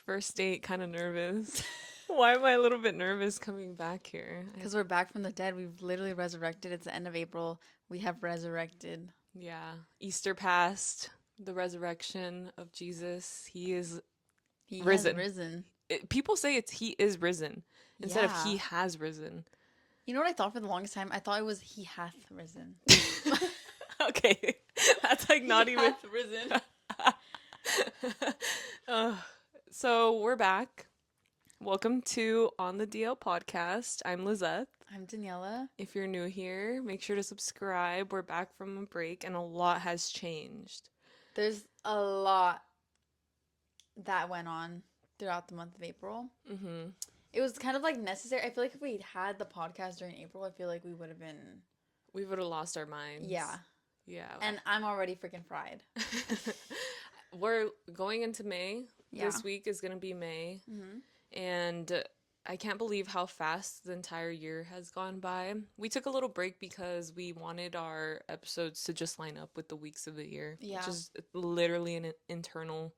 First date, kind of nervous. Why am I a little bit nervous coming back here? Because we're back from the dead. We've literally resurrected. It's the end of April. We have resurrected. Yeah. Easter passed, the resurrection of Jesus. He is He has risen. risen. People say it's he is risen instead of he Yeah. has risen. You know what I thought for the longest time? I thought it was he hath risen. Okay. That's like He not even. hath risen. uh, so we're back. Welcome to On the DL podcast. I'm Lizeth. I'm Daniella. If you're new here, make sure to subscribe. We're back from a break and a lot has changed. There's a lot that went on throughout the month of April. Mm-hmm. It was kind of like necessary. I feel like if we'd had the podcast during April, I feel like we would have been. We would have lost our minds. Yeah. Yeah. And I'm already freaking fried. We're going into May. Yeah. This week is going to be May. Mm-hmm. And I can't believe how fast the entire year has gone by. We took a little break because we wanted our episodes to just line up with the weeks of the year, Yeah. which is literally an internal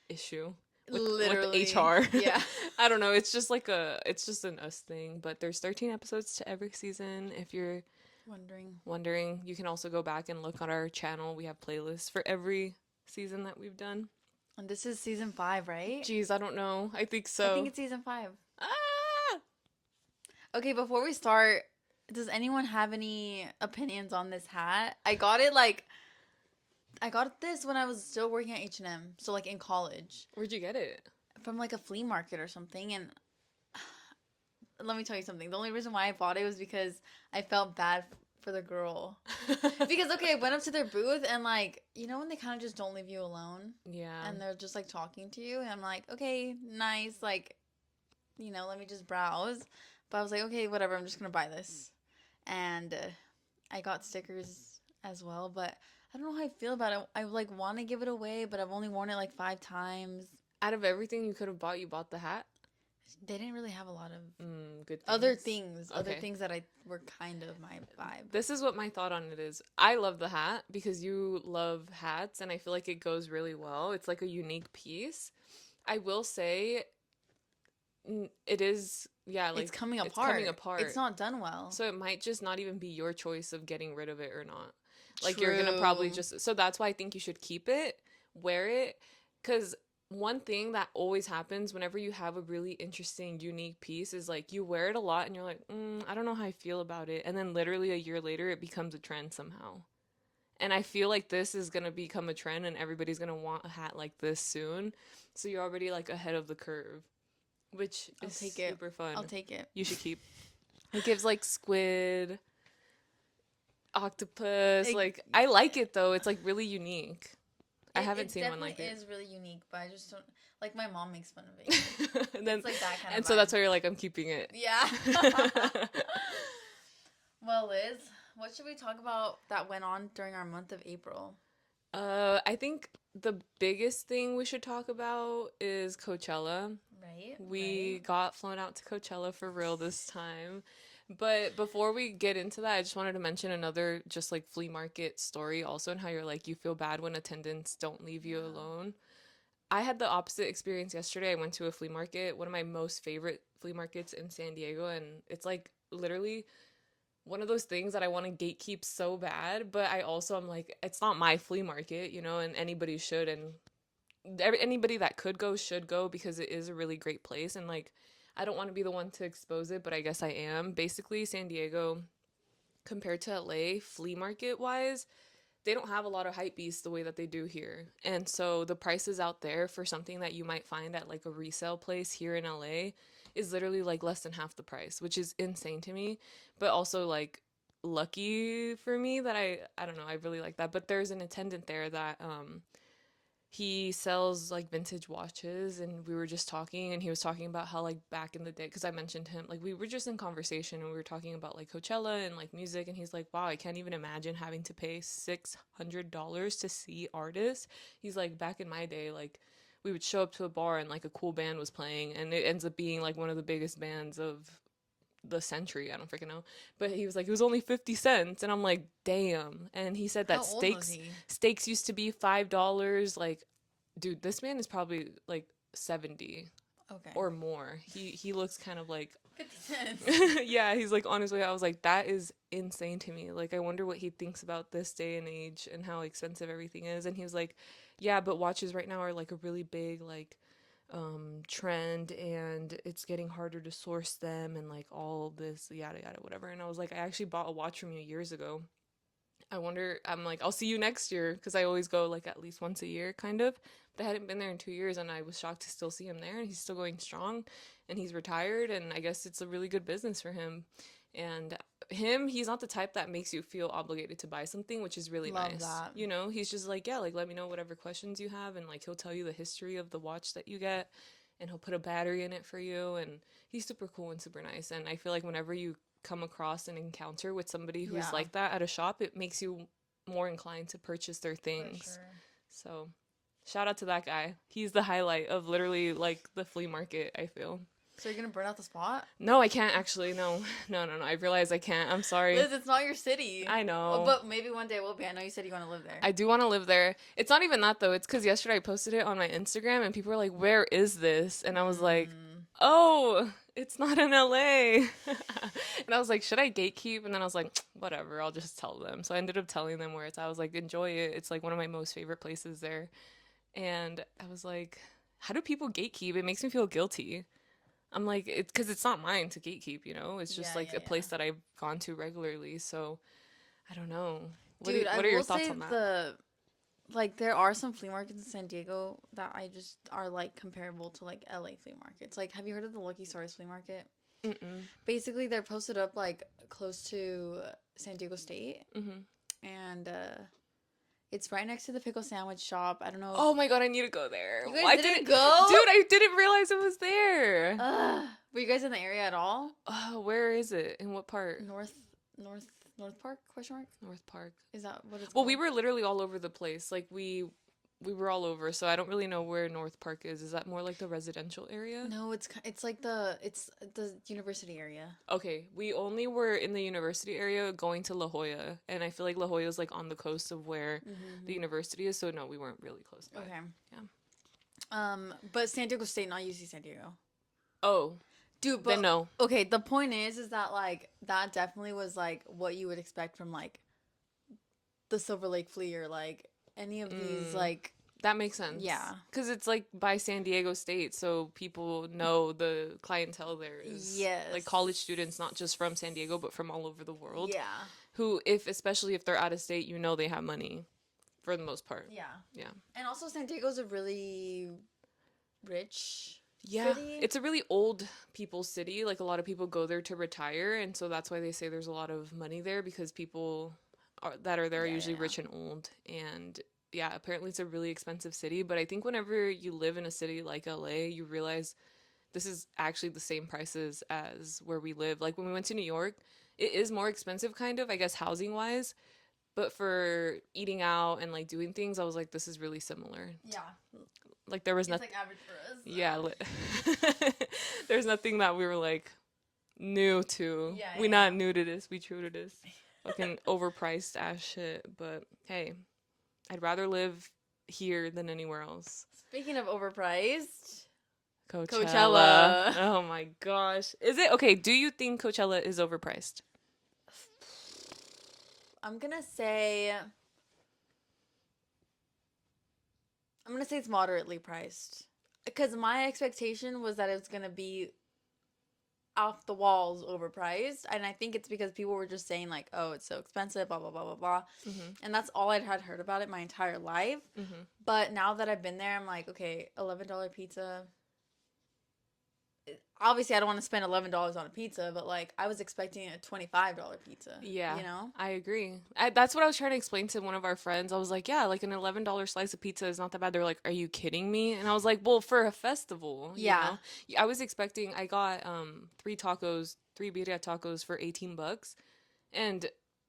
issue with Literally. HR. Yeah. I don't know. It's just an us thing. But there's 13 episodes to every season. If you're wondering, you can also go back and look on our channel. We have playlists for every season that we've done. And this is season 5, right? Jeez, I don't know. I think so. I think it's season 5. Ah! Okay, before we start, does anyone have any opinions on this hat? I got this when I was still working at H&M, so like in college, Where'd you get it? from like a flea market or something. And let me tell you something. The only reason why I bought it was because I felt bad for the girl. Because okay, I went up to their booth and like, you know when they kind of just don't leave you alone? Yeah. And they're just like talking to you and I'm like, "Okay, nice, like, let me just browse." But I was like, "Okay, whatever. I'm just going to buy this." And I got stickers as well, but I don't know how I feel about it. I like want to give it away, but I've only worn it like 5 times. Out of everything you could have bought, you bought the hat? They didn't really have a lot of Good other things. other Okay. things that I were kind of my vibe. This is what my thought on it is. I love the hat because you love hats and I feel like it goes really well. It's like a unique piece. I will say it is, yeah, like It's coming apart. It's coming apart. It's not done well. So it might just not even be your choice of getting rid of it or not. Like you're gonna probably just, so that's why I think you should keep it, wear it, because one thing that always happens whenever you have a really interesting, unique piece is like you wear it a lot and you're like, I don't know how I feel about it. And then literally a year later, it becomes a trend somehow. And I feel like this is going to become a trend and everybody's going to want a hat like this soon. So you're already like ahead of the curve, which is super fun. I'll take it. You should keep. It gives like squid, octopus. Like, I like it though. It's like really unique. I haven't seen one like it. It is really unique, but I just don't like. My mom makes fun of it. And then, it's like that kind of. And so that's why you're like, I'm keeping it. Yeah. Well, Liz, what should we talk about that went on during our month of April? I think the biggest thing we should talk about is Coachella. Right. We got flown out to Coachella for real this time. But before we get into that, I just wanted to mention another just like flea market story also, and how you're like, you feel bad when attendants don't leave you alone. I had the opposite experience yesterday. I went to a flea market, one of my most favorite flea markets in San Diego, and it's like literally one of those things that I want to gatekeep so bad, but I also am like, it's not my flea market, and anybody should, and anybody that could go should go because it is a really great place. And like, I don't want to be the one to expose it, but I guess I am. Basically, San Diego, compared to LA, flea market wise, they don't have a lot of hype beasts the way that they do here. And so the prices out there for something that you might find at like a resale place here in LA is literally like less than half the price, which is insane to me, but also like lucky for me that I don't know, I really like that. But there's an attendant there that he sells like vintage watches, and we were just talking and he was talking about how like back in the day, because I mentioned him, like we were just in conversation and we were talking about like Coachella and like music, and he's like, wow, I can't even imagine having to pay $600 to see artists. He's like, back in my day, like we would show up to a bar and like a cool band was playing and it ends up being like one of the biggest bands of the century. I don't freaking know. But he was like, it was only 50 cents. And I'm like, damn. And he said that How old was he? steaks used to be $5. Like, dude, this man is probably like 70 Okay. or more. He looks kind of like 50 cents. yeah, he's like on his way. I was like, that is insane to me. Like, I wonder what he thinks about this day and age and how expensive everything is. And he was like, yeah, but watches right now are like a really big like trend, and it's getting harder to source them and like all this yada yada whatever. And I was like, I actually bought a watch from you years ago. I wonder, I'm like, I'll see you next year because I always go like at least once a year, kind of. But I hadn't been there in 2 years, and I was shocked to still see him there. And he's still going strong, and he's retired, and I guess it's a really good business for him. And he's not the type that makes you feel obligated to buy something, which is really Love nice. that. You know, he's just like, yeah, like let me know whatever questions you have, and like he'll tell you the history of the watch that you get, and he'll put a battery in it for you, and he's super cool and super nice. And I feel like whenever you come across an encounter with somebody who's Yeah, like that at a shop, it makes you more inclined to purchase their for things. sure. So, shout out to that guy. He's the highlight of literally like the flea market, I feel. So you're gonna burn out the spot? No, I can't actually. No. No, no, no. I realize I can't. I'm sorry. Liz, it's not your city. I know. But maybe one day it will be. I know you said you want to live there. I do want to live there. It's not even that though. It's because yesterday I posted it on my Instagram and people were like, "Where is this?" And I was like, Mm, "Oh, it's not in LA." And I was like, "Should I gatekeep?" And then I was like, "Whatever, I'll just tell them." So I ended up telling them where it's. I was like, "Enjoy it. It's like one of my most favorite places there." And I was like, "How do people gatekeep? It makes me feel guilty." I'm like, it's because it's not mine to gatekeep, you know? It's just yeah, like yeah, a yeah. place that I've gone to regularly. So I don't know. Dude, I What are your will thoughts say on that? the like there are some flea markets in San Diego that I just are like comparable to like LA flea markets. Like, have you heard of the Lucky Stars flea market? Mm-mm. Basically, they're posted up like close to San Diego State, Mm-hmm. and it's right next to the pickle sandwich shop. I don't know if Oh my god, I need to go there. you guys Why didn't didn't, go. dude? I didn't realize it was there. Were you guys in the area at all? Where is it? In what part? North, North, North Park? Question mark? North Park. Is that what it's Well, we called? were literally all over the place. Like we were all over. So I don't really know where North Park is. Is that more like the residential area? No, it's like it's the university area. Okay, we only were in the university area going to La Jolla, and I feel like La Jolla is like on the coast of where the Mm-hmm. university is. So no, we weren't really close by. Okay. Yeah. But San Diego State, not UC San Diego. Oh, Dude, then but no. okay, the point is that like that definitely was like what you would expect from like the Silver Lake Flea or like any of these Mm. like That makes sense. yeah. Because it's like by San Diego State, so people know the clientele there is like Yes. college students, not just from San Diego, but from all over the world. Yeah. Who, especially if they're out of state, you know they have money for the most part. Yeah. Yeah. And also San Diego's a really rich Yeah. city. It's a really old people city. Like a lot of people go there to retire. And so that's why they say there's a lot of money there because that are there are Yeah, yeah, usually yeah. rich and old. And yeah, apparently it's a really expensive city. But I think whenever you live in a city like LA, you realize this is actually the same prices as where we live. Like when we went to New York, it is more expensive, kind of, I guess, housing wise. But for eating out and like doing things, I was like, this is really similar. Yeah. Like there was It's nothing. like average for us. Yeah, there's nothing that we were like new to. Yeah, We yeah. not new to this. We true to this. Fucking overpriced ass shit. But hey, I'd rather live here than anywhere else. Speaking of overpriced, Coachella. Coachella. Oh my gosh. Is it okay? Do you think Coachella is overpriced? I'm gonna say it's moderately priced. Because my expectation was that it was gonna be off the walls overpriced, and I think it's because people were just saying like, "Oh, it's so expensive," blah blah blah blah blah, Mm-hmm. and that's all I'd had heard about it my entire life. Mm-hmm. But now that I've been there, I'm like, okay, $11 pizza. Obviously, I don't want to spend $11 on a pizza, but like I was expecting a $25 pizza. Yeah, You know? I agree. That's what I was trying to explain to one of our friends. I was like, yeah, like an $11 slice of pizza is not that bad. They're like, are you kidding me? And I was like, well, for a festival, you Yeah. know? I was expecting, I got three birria tacos for $18. And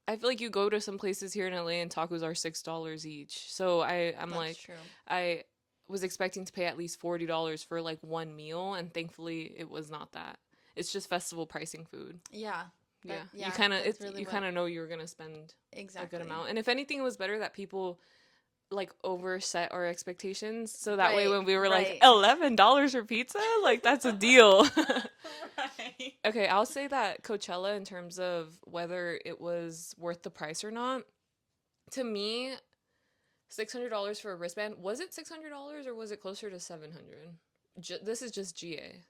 I feel like you go to some places here in LA and tacos are $6 each. So I'm That's like, true. I was expecting to pay at least $40 for like one meal, and thankfully it was not that. It's just festival pricing food. Yeah. Yeah, Yeah, you kind of that's really you what kind of know you're gonna spend a exactly. good amount, and if anything, it was better that people like overset our expectations. So that way Right, when we were like right. $11 for pizza, like that's a deal. Right. Okay, I'll say that Coachella in terms of whether it was worth the price or not. To me, $600 for a wristband, was it $600 or was it closer to 700? This is just GA.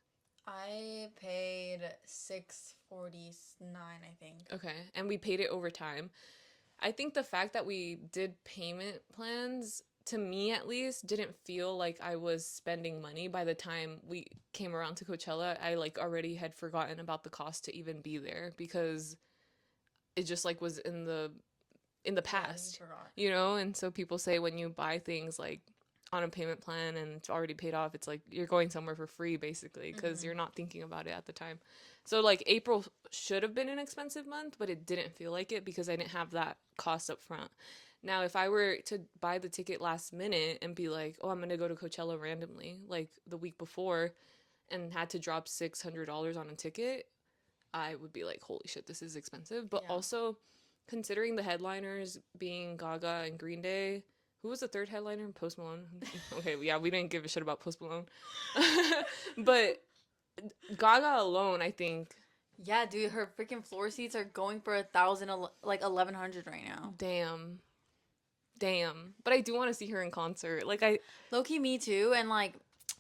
I paid 649, I think. Okay, and we paid it over time. I think the fact that we did payment plans, to me at least, didn't feel like I was spending money by the time we came around to Coachella. I like already had forgotten about the cost to even be there because it just like was in the Yeah, you past, forgot. you know? And so people say when you buy things like on a payment plan and it's already paid off, it's like you're going somewhere for free basically because Mm-hmm. you're not thinking about it at the time. So like April should have been an expensive month, but it didn't feel like it because I didn't have that cost up front. Now, if I were to buy the ticket last minute and be like, "Oh, I'm going to go to Coachella randomly," like the week before and had to drop $600 on a ticket, I would be like, "Holy shit, this is expensive." But Yeah. also considering the headliners being Gaga and Green Day, who was the third headliner? Post Malone. Okay, yeah, we didn't give a shit about Post Malone. But Gaga alone, I think, Yeah, dude, her freaking floor seats are going for 1,000, like 1,100 right now. damn, damn. But I do want to see her in concert. Like I, Low key, me too. And like,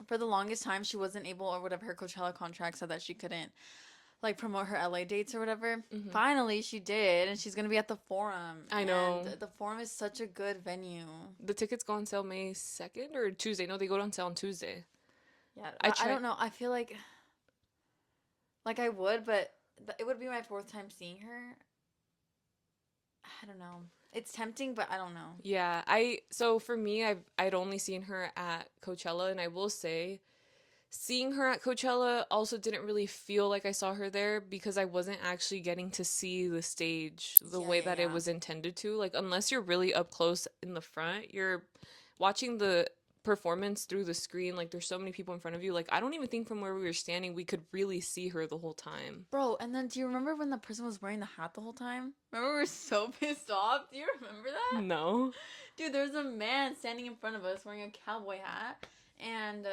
for the longest time, she wasn't able, or whatever, her Coachella contract said that she couldn't like promote her LA dates or whatever. mhm. Finally, she did, and she's gonna be at the Forum. I And know the Forum is such a good venue. the tickets go on sale May 2nd or Tuesday. No, they go on sale on Tuesday. Yeah, I I tried. don't know. I feel like I would, but it would be my fourth time seeing her. I don't know. It's tempting, but I don't know. Yeah, so for me, I'd only seen her at Coachella, and I will say seeing her at Coachella also didn't really feel like I saw her there because I wasn't actually getting to see the stage the Yeah, way yeah, that it yeah. was intended to. Like, unless you're really up close in the front, you're watching the performance through the screen. Like, there's so many people in front of you. Like, I don't even think from where we were standing we could really see her the whole time. Bro, and then do you remember when the person was wearing the hat the whole time? Remember we were so pissed off? Do you remember that? No. Dude, there's a man standing in front of us wearing a cowboy hat, and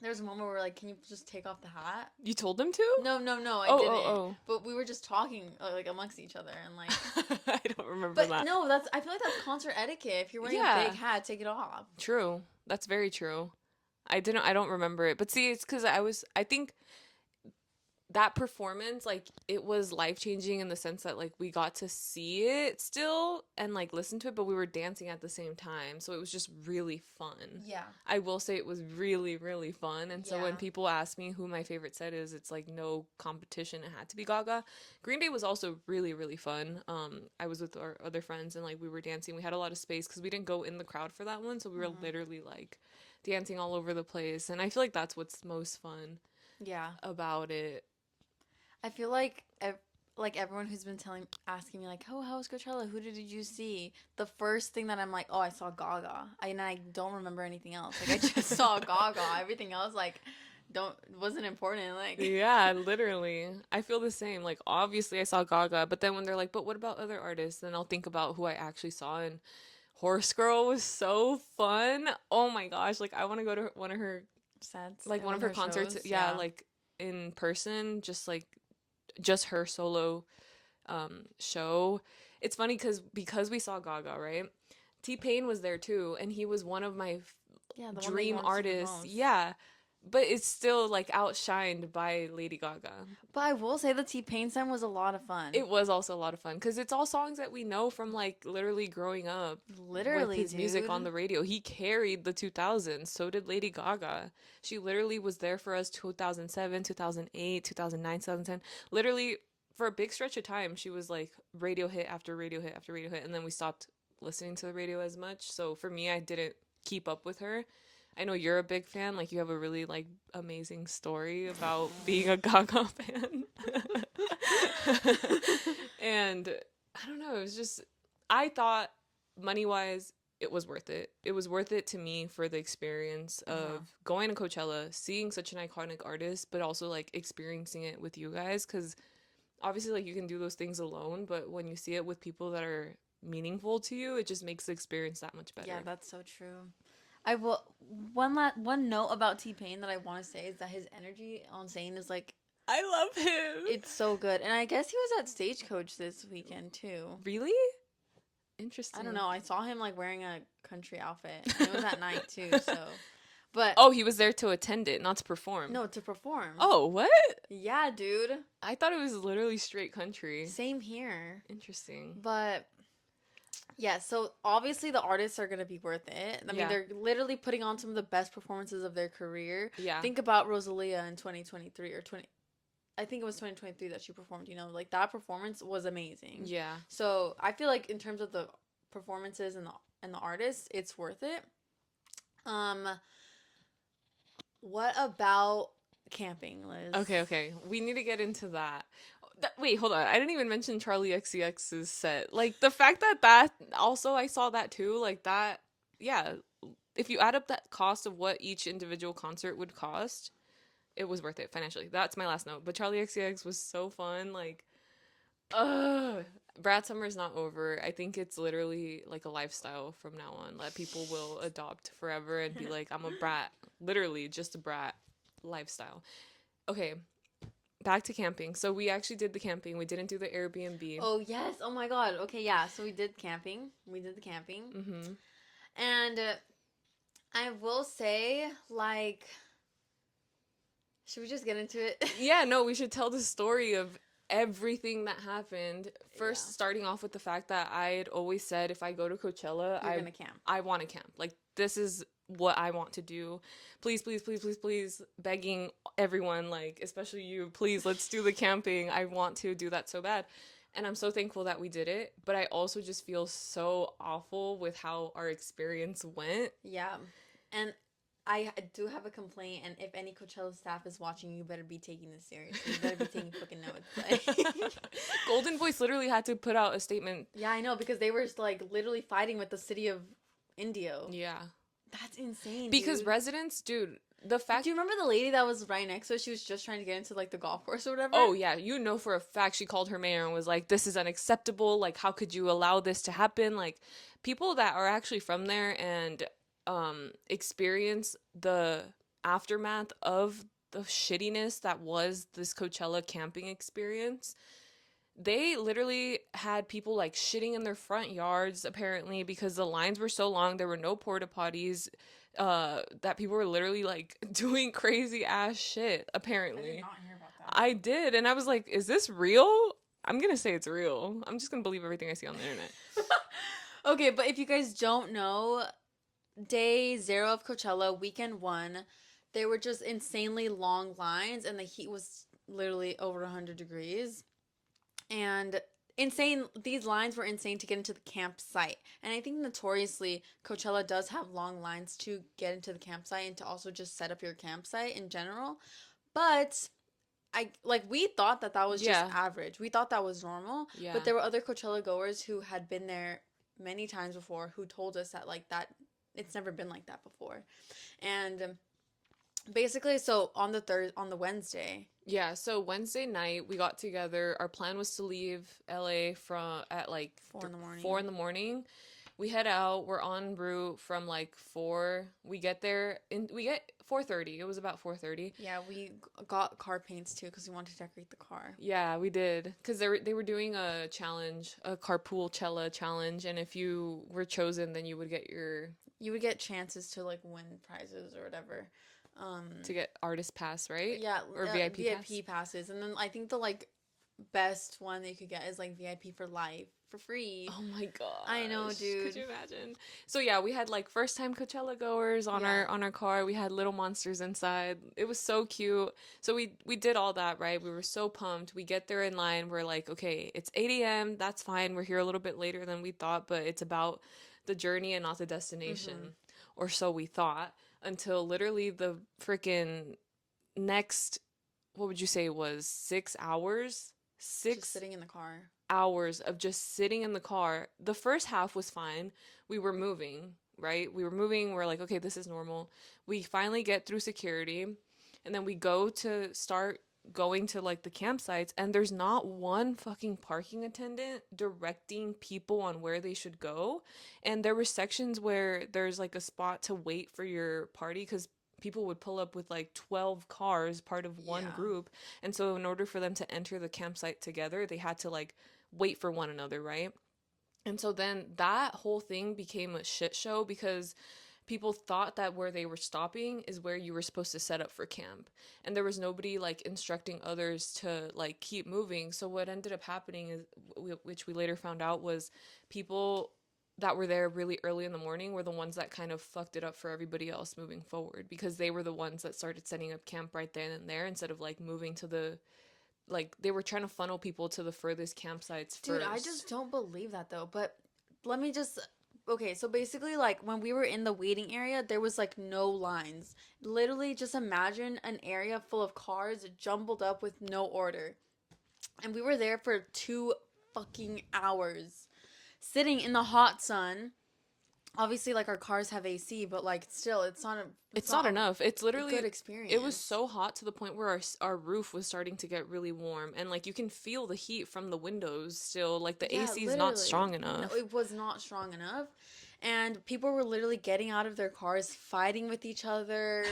there was a moment where we were like, "Can you just take off the hat?" You told them to? No, no, no, I Oh, didn't. oh, But we were just talking like amongst each other and like. oh. I don't remember But that. no, that's I feel like that's concert etiquette. If you're wearing a big Yeah, hat, take it off. true. That's very true. I don't remember it. But see, it's cuz I think that performance, like, it was life changing in the sense that like we got to see it still and like listen to it, but we were dancing at the same time, so it was just really fun. Yeah. I will say it was really really fun. And so when Yeah. people ask me who my favorite set is, it's like no competition, it had to be Gaga. Green Day was also really really fun. I was with our other friends and like we were dancing, we had a lot of space because we didn't go in the crowd for that one, so we were Hmm. literally like dancing all over the place, and I feel like that's what's most fun Yeah. about it. I feel like everyone who's been asking me like, "Oh, how was Coachella? Who did you see?" The first thing that I'm like, "Oh, I saw Gaga," and I don't remember anything else. Like I just saw Gaga. Everything else like don't wasn't important. Like, Yeah, literally. I feel the same. Like, obviously, I saw Gaga, but then when they're like, but what about other artists? Then I'll think about who I actually saw. And Horse Girl was so fun. Oh my gosh. Like, I want to go to one of her, sets like, and one of one of her her concerts. shows. Yeah, Yeah. like in person, just like, just her solo show. It's funny because we saw Gaga, right? T Pain was there too, and he was one of my Yeah, the one that you dream want to see the artists. most. Yeah, but it's still like outshined by Lady Gaga. But I will say the T Pain song was a lot of fun. It was also a lot of fun because it's all songs that we know from like literally growing up with Literally, his music on dude. the radio. He carried the 2000s. So did Lady Gaga. She literally was there for us 2007, 2008, 2009, 2010. Literally for a big stretch of time, she was like radio hit after radio hit after radio hit. And then we stopped listening to the radio as much. So for me, I didn't keep up with her. I know you're a big fan. Like you have a really like amazing story about being a Gaga fan. And I don't know, it was just I thought money wise it was worth it. It was worth it to me for the experience Uh-huh. of going to Coachella, seeing such an iconic artist, but also like experiencing it with you guys cuz obviously like you can do those things alone, but when you see it with people that are meaningful to you, it just makes the experience that much Yeah, better. that's so true. I will one note about T-Pain that I want to say is that his energy on Sane is like I love him. it's so good. And I guess he was at Stagecoach this weekend too. Really? I don't Interesting. know. I saw him like wearing a country outfit and it was at night too, so but Oh, he was there to attend it, not to perform. no, to perform. Oh, what? Yeah, dude. I thought it was literally straight country. Same here. Interesting. But yeah, so obviously the artists are gonna be worth it. I mean, Yeah. they're literally putting on some of the best performances of their career. Yeah. Think about Rosalia in 2023 or 20. I think it was 2023 that she performed. You know, like that performance was amazing. Yeah. So I feel like in terms of the performances and the artists, it's worth it. Um, what about camping, Liz? Okay, okay. We need to get into that. Wait, hold on. I didn't even mention Charlie XCX's set. Like the fact that also I saw that too. Like that, yeah. If you add up that cost of what each individual concert would cost, it was worth it financially. That's my last note. But Charlie XCX was so fun. Like, Brad Summer's not over. I think it's literally like a lifestyle from now on that people will adopt forever and be like, I'm a brat. Literally, just a brat lifestyle. Okay, back to camping. So we actually did the camping. We didn't do the Airbnb. Oh yes. Oh my God. Okay, yeah. So we did camping. We did the camping, Mm-hmm. and I will say, like, should we just get into it? Yeah, no, we should tell the story of everything that happened. Yeah. First, starting off with the fact that I had always said if I go to Coachella, You're gonna camp. I want to camp. Like this is what I want to do. Please, please, please, please, please, begging everyone, like especially you, please, let's do the camping. I want to do that so bad. And I'm so thankful that we did it, but I also just feel so awful with how our experience went. Yeah, and I do have a complaint, and if any Coachella staff is watching, you better be taking this seriously. You better be taking fucking notes. Like, Golden Voice literally had to put out a statement. yeah, I know because they were like literally fighting with the city of Indio. Yeah. That's insane. Because dude. residents, dude, the fact. Do you remember the lady that was right next to us? She was just trying to get into like the golf course or whatever. Oh, yeah. You know for a fact she called her mayor and was like, this is unacceptable. Like, how could you allow this to happen? Like, people that are actually from there and experience the aftermath of the shittiness that was this Coachella camping experience. They literally had people like shitting in their front yards apparently because the lines were so long. There were no porta potties. That people were literally like doing crazy ass shit apparently. I did not hear about that. I did, and I was like, is this real? I'm gonna say it's real. I'm just gonna believe everything I see on the internet. Okay, but if you guys don't know, day 0 of Coachella, weekend 1, they were just insanely long lines, and the heat was literally over 100 degrees. And insane, these lines were insane to get into the campsite. And I think notoriously, Coachella does have long lines to get into the campsite and to also just set up your campsite in general. But we thought that that was just Yeah. average. We thought that was normal. Yeah. But there were other Coachella goers who had been there many times before who told us that like that it's never been like that before. And basically, so on the Wednesday. Yeah, so Wednesday night we got together. Our plan was to leave LA from at like 4 in the morning. 4 in the morning. We head out. We're en route from like 4. We get there and we get 4:30. It was about 4:30. Yeah, we got car paints too because we wanted to decorate the car. Yeah, we did because they were doing a challenge, a carpool-chella challenge, and if you were chosen, then You would get chances to like win prizes or whatever. to get artist pass, right? Yeah, Or VIP passes, and then I think the like best one that you could get is like VIP for life for free. Oh my god. I know, dude. Could you imagine? So yeah, we had like first time Coachella goers on our car. We had little monsters inside. It was so cute. So we did all that, right? We were so pumped. We get there in line. We're like, okay, it's 8 a.m. That's fine. We're here a little bit later than we thought, but it's about the journey and not the destination. Mm-hmm. Or so we thought until literally the freaking next, what would you say it was 6 hours? Just sitting in the car. Hours of just sitting in the car. The first half was fine. We were moving, right? We were moving. We're like, okay, this is normal. We finally get through security, and then we go to start going to like the campsites, and there's not one fucking parking attendant directing people on where they should go. And there were sections where there's like a spot to wait for your party because people would pull up with like 12 cars, part of one Yeah. group. And so in order for them to enter the campsite together, they had to like wait for one another, right? And so then that whole thing became a shit show because people thought that where they were stopping is where you were supposed to set up for camp. And there was nobody like instructing others to like keep moving. So what ended up happening is, which we later found out, was people that were there really early in the morning were the ones that kind of fucked it up for everybody else moving forward, because they were the ones that started setting up camp right then and there instead of like moving to the, like they were trying to funnel people to the furthest campsites Dude, I first. just don't believe that though. But let me just. Okay, so basically, like when we were in the waiting area, there was like no lines. Literally, just imagine an area full of cars jumbled up with no order. And we were there for 2 fucking hours, sitting in the hot sun. Obviously, like our cars have AC, but like still, it's It's not not enough. It's a good literally, it was experience. so hot to the point where our roof was starting to get really warm, and like you can feel the heat from the windows still. Like the Yeah, AC is not literally. strong No, enough. it was not strong enough. And people were literally getting out of their cars, fighting with each other.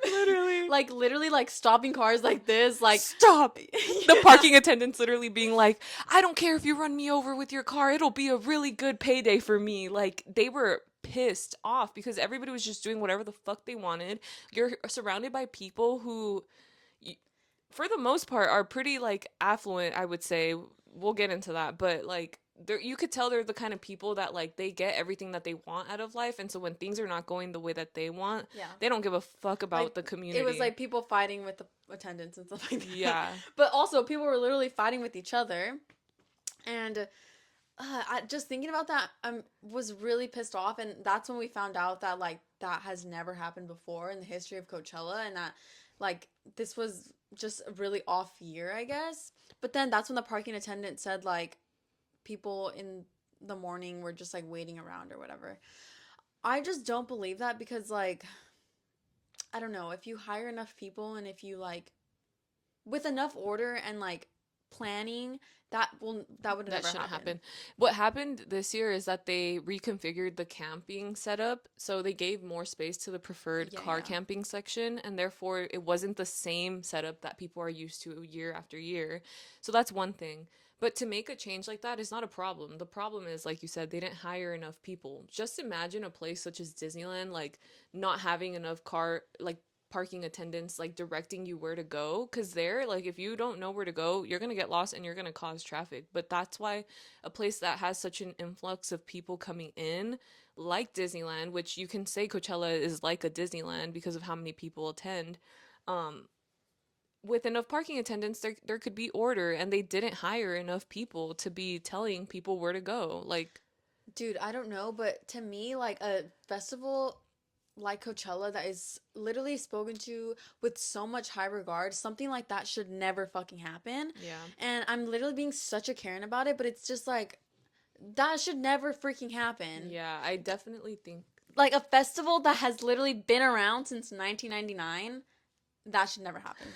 Literally. Like literally like stopping cars like this, like Stop. The yeah. parking attendants literally being like, "I don't care if you run me over with your car. It'll be a really good payday for me." Like they were pissed off because everybody was just doing whatever the fuck they wanted. You're surrounded by people who, for the most part, are pretty like affluent, I would say. We'll get into that, but like you could tell they're the kind of people that like they get everything that they want out of life, and so when things are not going the way that they want, Yeah. they don't give a fuck Like about the it was community. like people fighting with the attendants and stuff like that. Yeah. But also people were literally fighting with each other. And I just thinking about that, I was really pissed off, and that's when we found out that like that has never happened before in the history of Coachella, and that like this was just a really off year, I guess. But then that's when the parking attendant said like people in the morning were just like waiting around or whatever. I just don't believe that because like I don't know, if you hire enough people and if you like with enough order and like planning, that would That never shouldn't happen. happen. What happened this year is that they reconfigured the camping setup. So they gave more space to the preferred Yeah, car yeah. camping section, and therefore it wasn't the same setup that people are used to year after year. So that's one thing. But to make a change like that is not a problem. The problem is, like you said, they didn't hire enough people. Just imagine a place such as Disneyland, like not having enough like parking attendants like directing you where to go, because there, like if you don't know where to go, you're going to get lost and you're going to cause traffic. But that's why a place that has such an influx of people coming in, like Disneyland, which you can say Coachella is like a Disneyland because of how many people attend, um with enough parking attendants, there could be order, and they didn't hire enough people to be telling people where to go. Like, Dude, I don't know, but to me, like a festival like Coachella that is literally spoken to with so much high regard, something like that should never fucking happen. yeah. And I'm literally being such a Karen about it, but it's just like that should never freaking happen. Yeah, I definitely think. Like a festival that has literally been around since 1999, that should never happen.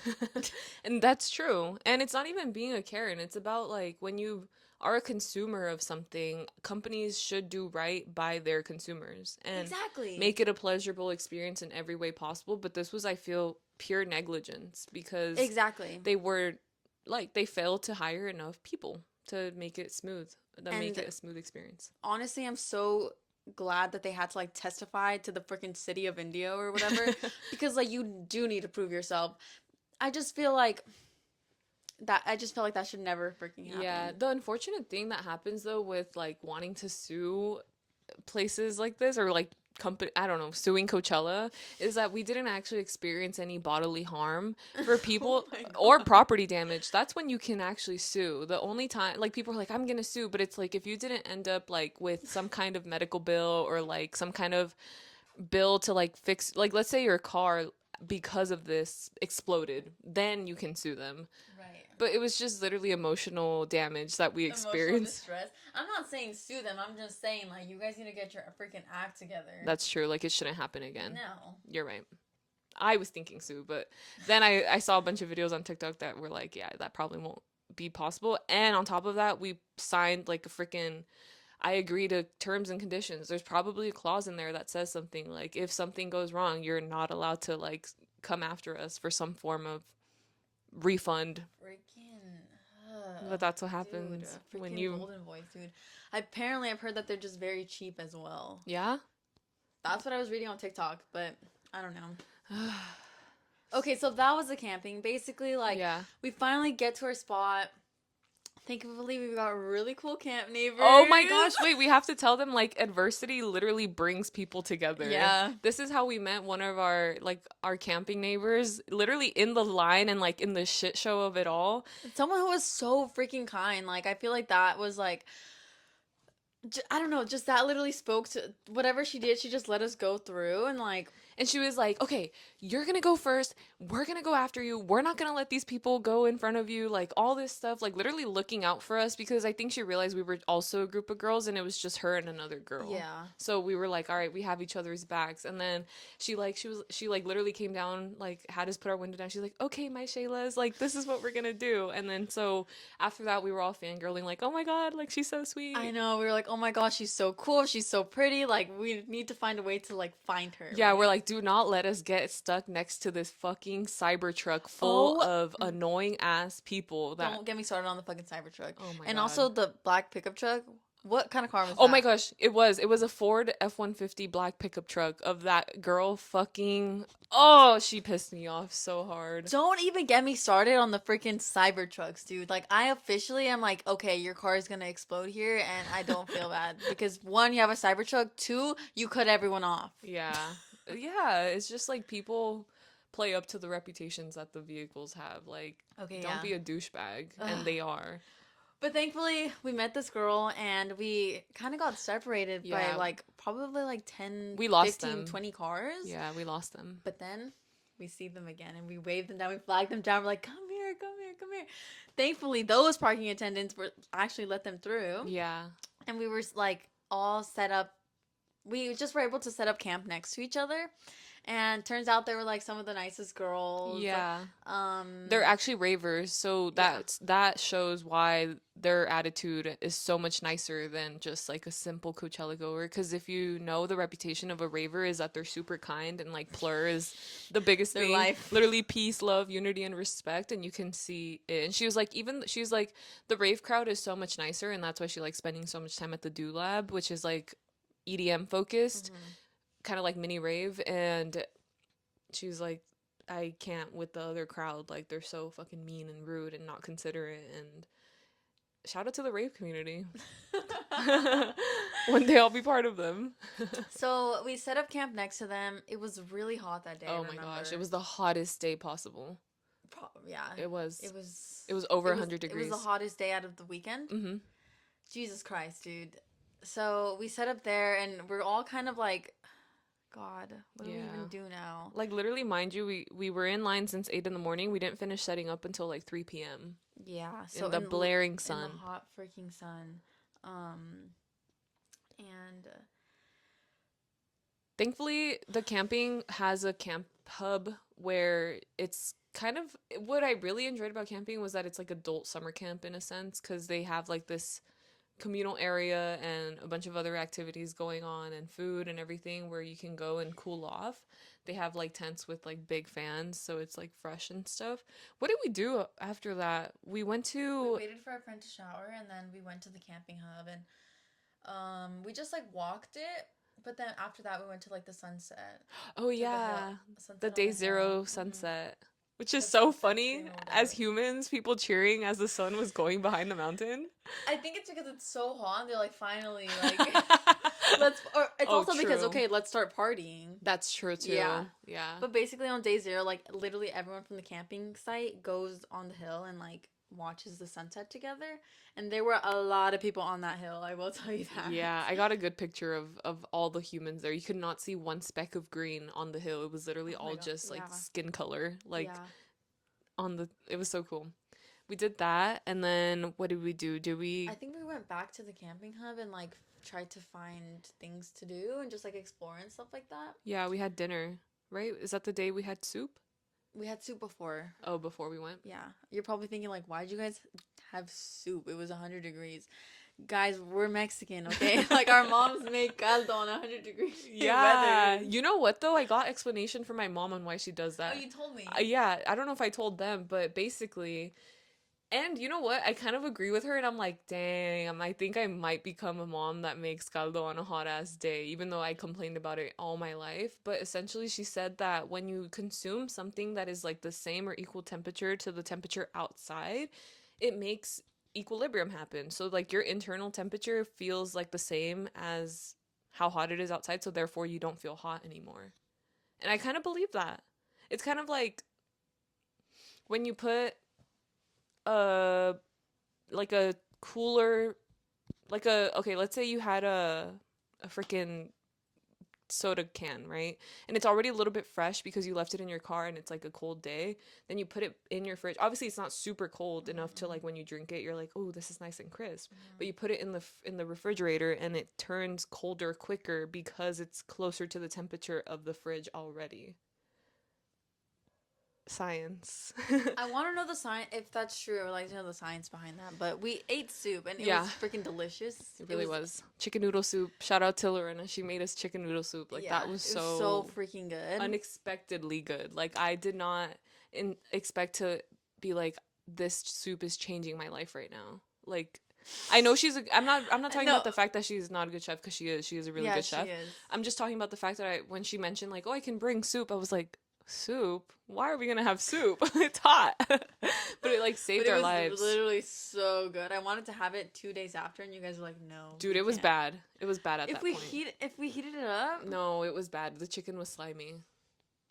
And that's true. And it's not even being a Karen. It's about like when you are a consumer of something, companies should do right by their consumers and Exactly. make it a pleasurable experience in every way possible. But this was, I feel, pure negligence because Exactly. they were like, they failed to hire enough people to make it smooth, to make And it a smooth experience. honestly, I'm so glad that they had to like testify to the freaking city of India or whatever because like you do need to prove yourself. I just feel like I just feel like that should never freaking Yeah, happen. the unfortunate thing that happens though with like wanting to sue places like this, or like company, I don't know, suing Coachella, is that we didn't actually experience any bodily harm for Oh people my or god. property damage. That's when you can actually sue. The only time, like, people are like, I'm gonna sue, but it's like if you didn't end up like with some kind of medical bill or like some kind of bill to like fix, like let's say your car because of this exploded, then you can sue them. Right. But it was just literally emotional damage that we Emotional experienced. distress. I'm not saying sue them. I'm just saying like you guys need to get your freaking act together. That's true. Like, it shouldn't happen again. No. You're right. I was thinking Sue, but then I saw a bunch of videos on TikTok that were like, yeah, that probably won't be possible. And on top of that, we signed like a freaking I agree to terms and conditions. There's probably a clause in there that says something like if something goes wrong, you're not allowed to like come after us for some form of refund. Freaking, But that's what dude, happens when freaking you Golden Voice, dude. Apparently, I've heard that they're just very cheap as well. yeah? That's what I was reading on TikTok, but I don't know. Okay, so that was the camping. Basically, like, Yeah. we finally get to our spot. Thankfully, we've got really cool camp Oh my gosh, neighbors. wait, we have to tell them like adversity literally brings people together. Yeah. This is how we met one of our camping neighbors literally in the line and like in the shit show of it all. Someone who was so freaking kind. Like, I feel like that was like, I don't know, just that literally spoke to whatever she did. She just let us go through and like, And she was like, okay, you're gonna go first. We're gonna go after you. We're not gonna let these people go in front of you. Like, all this stuff, like, literally looking out for us because I think she realized we were also a group of girls and it was just her and another girl. yeah. So we were like, all right, we have each other's backs. And then she like literally came down, like, had us put our window down. She's like, okay, my Shayla's, like, this is what we're gonna do. And then so after that, we were all fangirling, like, oh my God, like, she's so sweet. I know. We were like, oh my gosh, she's so cool. She's so pretty. Like, we need to find a way to, like, find her. Yeah, we're like, do not let us get stuck next to this fucking Cybertruck full oh, of annoying ass people that don't get me started on the fucking Cybertruck. oh my And god. also the black pickup truck. What kind of car was Oh that? my gosh, it was a Ford F-150 black pickup truck of that girl fucking oh, she pissed me off so hard. Don't even get me started on the freaking Cybertrucks, dude. Like, I officially am like, okay, your car is gonna explode here, and I don't feel bad because one, you have a Cybertruck. Two, you cut everyone off. Yeah. Yeah, it's just like people play up to the reputations that the vehicles have. Like, Okay, don't yeah. be a douchebag, and Ugh. they are. But thankfully, we met this girl and we kind of got separated by Yeah, like probably like 10, we lost 15, them. 20 cars. Yeah, we lost them. But then we see them again and we wave them down, we flag them down. We're like, come here, come here, come here. Thankfully, those parking attendants were actually let them through. Yeah. And we were like all set up. We just were able to set up camp next to each other. And turns out they were like some of the nicest girls. Yeah. Um, They're actually ravers, so yeah. that shows why their attitude is so much nicer than just like a simple Coachella goer. Because if you know the reputation of a raver is that they're super kind and like plur is the biggest Their thing. life. Literally peace, love, unity, and respect, and you can see it. And she was like, even she's like, the rave crowd is so much nicer, and that's why she likes spending so much time at the Do Lab, which is like EDM focused, kind of like mini rave. And she's like, I can't with the other crowd. Like, they're so fucking mean and rude and not considerate. And shout out to the rave community. One day I'll be part of them. So we set up camp next to them. It was really hot that day. Oh my gosh, it was the hottest day possible. Yeah. It was. It was. It was over It 100 was. It degrees. was the hottest day out of the weekend. Mm-hmm. Jesus Christ, dude. So we set up there, and we're all kind of like, God, what do we even do now? Like, literally, mind you, we were in line since 8 in the morning. We didn't finish setting up until like 3 p.m. Yeah. So in the blaring sun. In the hot freaking sun. And thankfully, the camping has a camp hub where it's kind of what I really enjoyed about camping was that it's like adult summer camp in a sense because they have like this communal area and a bunch of other activities going on and food and everything where you can go and cool off. They have like tents with like big fans, so it's like fresh and stuff. What did we do after that? We went we to waited for our friend to shower, and then we went to the camping hub, and we just like walked it. But then after that, we went to like the sunset. oh yeah, the On the day zero hill. sunset. Which is The so sunset funny scene or as whatever. humans, people cheering as the sun was going behind the mountain. I think it's because it's so hot. And they're like, finally, like, let's. Or it's Oh, also because true. okay, let's start partying. That's true too. Yeah. Yeah. But basically, on day zero, like literally everyone from the camping site goes on the hill and like watches the sunset together. And there were a lot of people on that hill. I will tell you that. Yeah, I got a good picture of all the humans there. You could not see one speck of green on the hill. It was literally Oh my all God, just like yeah. skin color. Like Yeah. on the it was so cool. We did that and then what did we do? Did we I think we went back to the camping hub and like tried to find things to do and just like explore and stuff like that. yeah, we had dinner. right? Is that the day we had soup? We had soup before. Oh, before we went. Yeah. You're probably thinking, like, why'd you guys have soup? It was 100 degrees. Guys, we're Mexican, okay? Like, our moms make caldo on 100-degree Yeah. weather. You know what though? I got explanation from my mom on why she does Oh, that. you told me. Yeah, I don't know if I told them, but basically, and you know what? I kind of agree with her, and I'm like, dang, I think I might become a mom that makes caldo on a hot ass day, even though I complained about it all my life. But essentially, she said that when you consume something that is like the same or equal temperature to the temperature outside, it makes equilibrium happen. So, like, your internal temperature feels like the same as how hot it is outside, so therefore, you don't feel hot anymore. And I kind of believe that. It's kind of like when you put a like a cooler like a okay, let's say you had a freaking soda can, right? And it's already a little bit fresh because you left it in your car and it's like a cold day. Then you put it in your fridge. Obviously, it's not super cold enough to like when you drink it, you're like, "Oh, this is nice and crisp." But you put it in the refrigerator and it turns colder quicker because it's closer to the temperature of the fridge already. Science. I want to know the science, if that's true. I would like to know the science behind that. But we ate soup and it Yeah, was freaking delicious. it really was. Chicken noodle soup. Shout out to Lorena. She made us chicken noodle soup. Like Yeah, that was it was so so freaking good. unexpectedly good. Like I did not expect to be like this soup is changing my life right now. Like I know I'm not talking No, about the fact that she's not a good chef because she is a really yeah, good she chef. is. I'm just talking about the fact that when she mentioned like, "Oh, I can bring soup." I was like, "Soup? Why are we going to have soup? It's hot." But it like But saved it our was lives. literally so good. I wanted to have it 2 days after, and you guys were like, "No, Dude, we it was can't." bad. It was bad at that point. If we heated it up, No, it was bad. The chicken was slimy.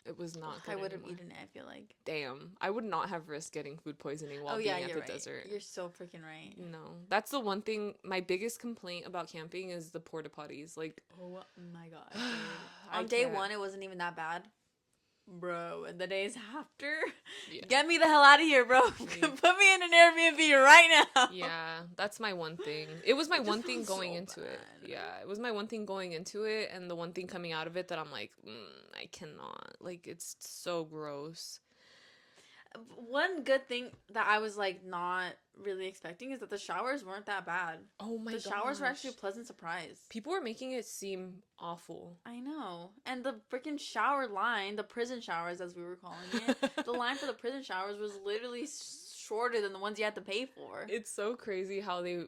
It was not I good would have anymore. eaten it. I feel like. Damn. I would not have risked getting food poisoning Oh while yeah, being at you're the right. desert. You're so freaking right. No. That's the one thing. My biggest complaint about camping is the porta potties. Like, Oh my god, dude. I On day can't. one, it wasn't even that bad. Bro, and the days after, Yeah. get me the hell out of here, bro. Like, Put me in an Airbnb right now. yeah, that's my one thing. It was my It just one thing sounds going so into it. bad. Yeah, it was my one thing going into it, and the one thing coming out of it that I'm like, I cannot. Like, it's so gross. One good thing that I was like not really expecting is that the showers weren't that bad. Oh my The showers were actually a gosh. pleasant surprise. People were making it seem awful. I know. And the freaking shower line, the prison showers as we were calling it, the line for the prison showers was literally shorter than the ones you had to pay for. It's so crazy how they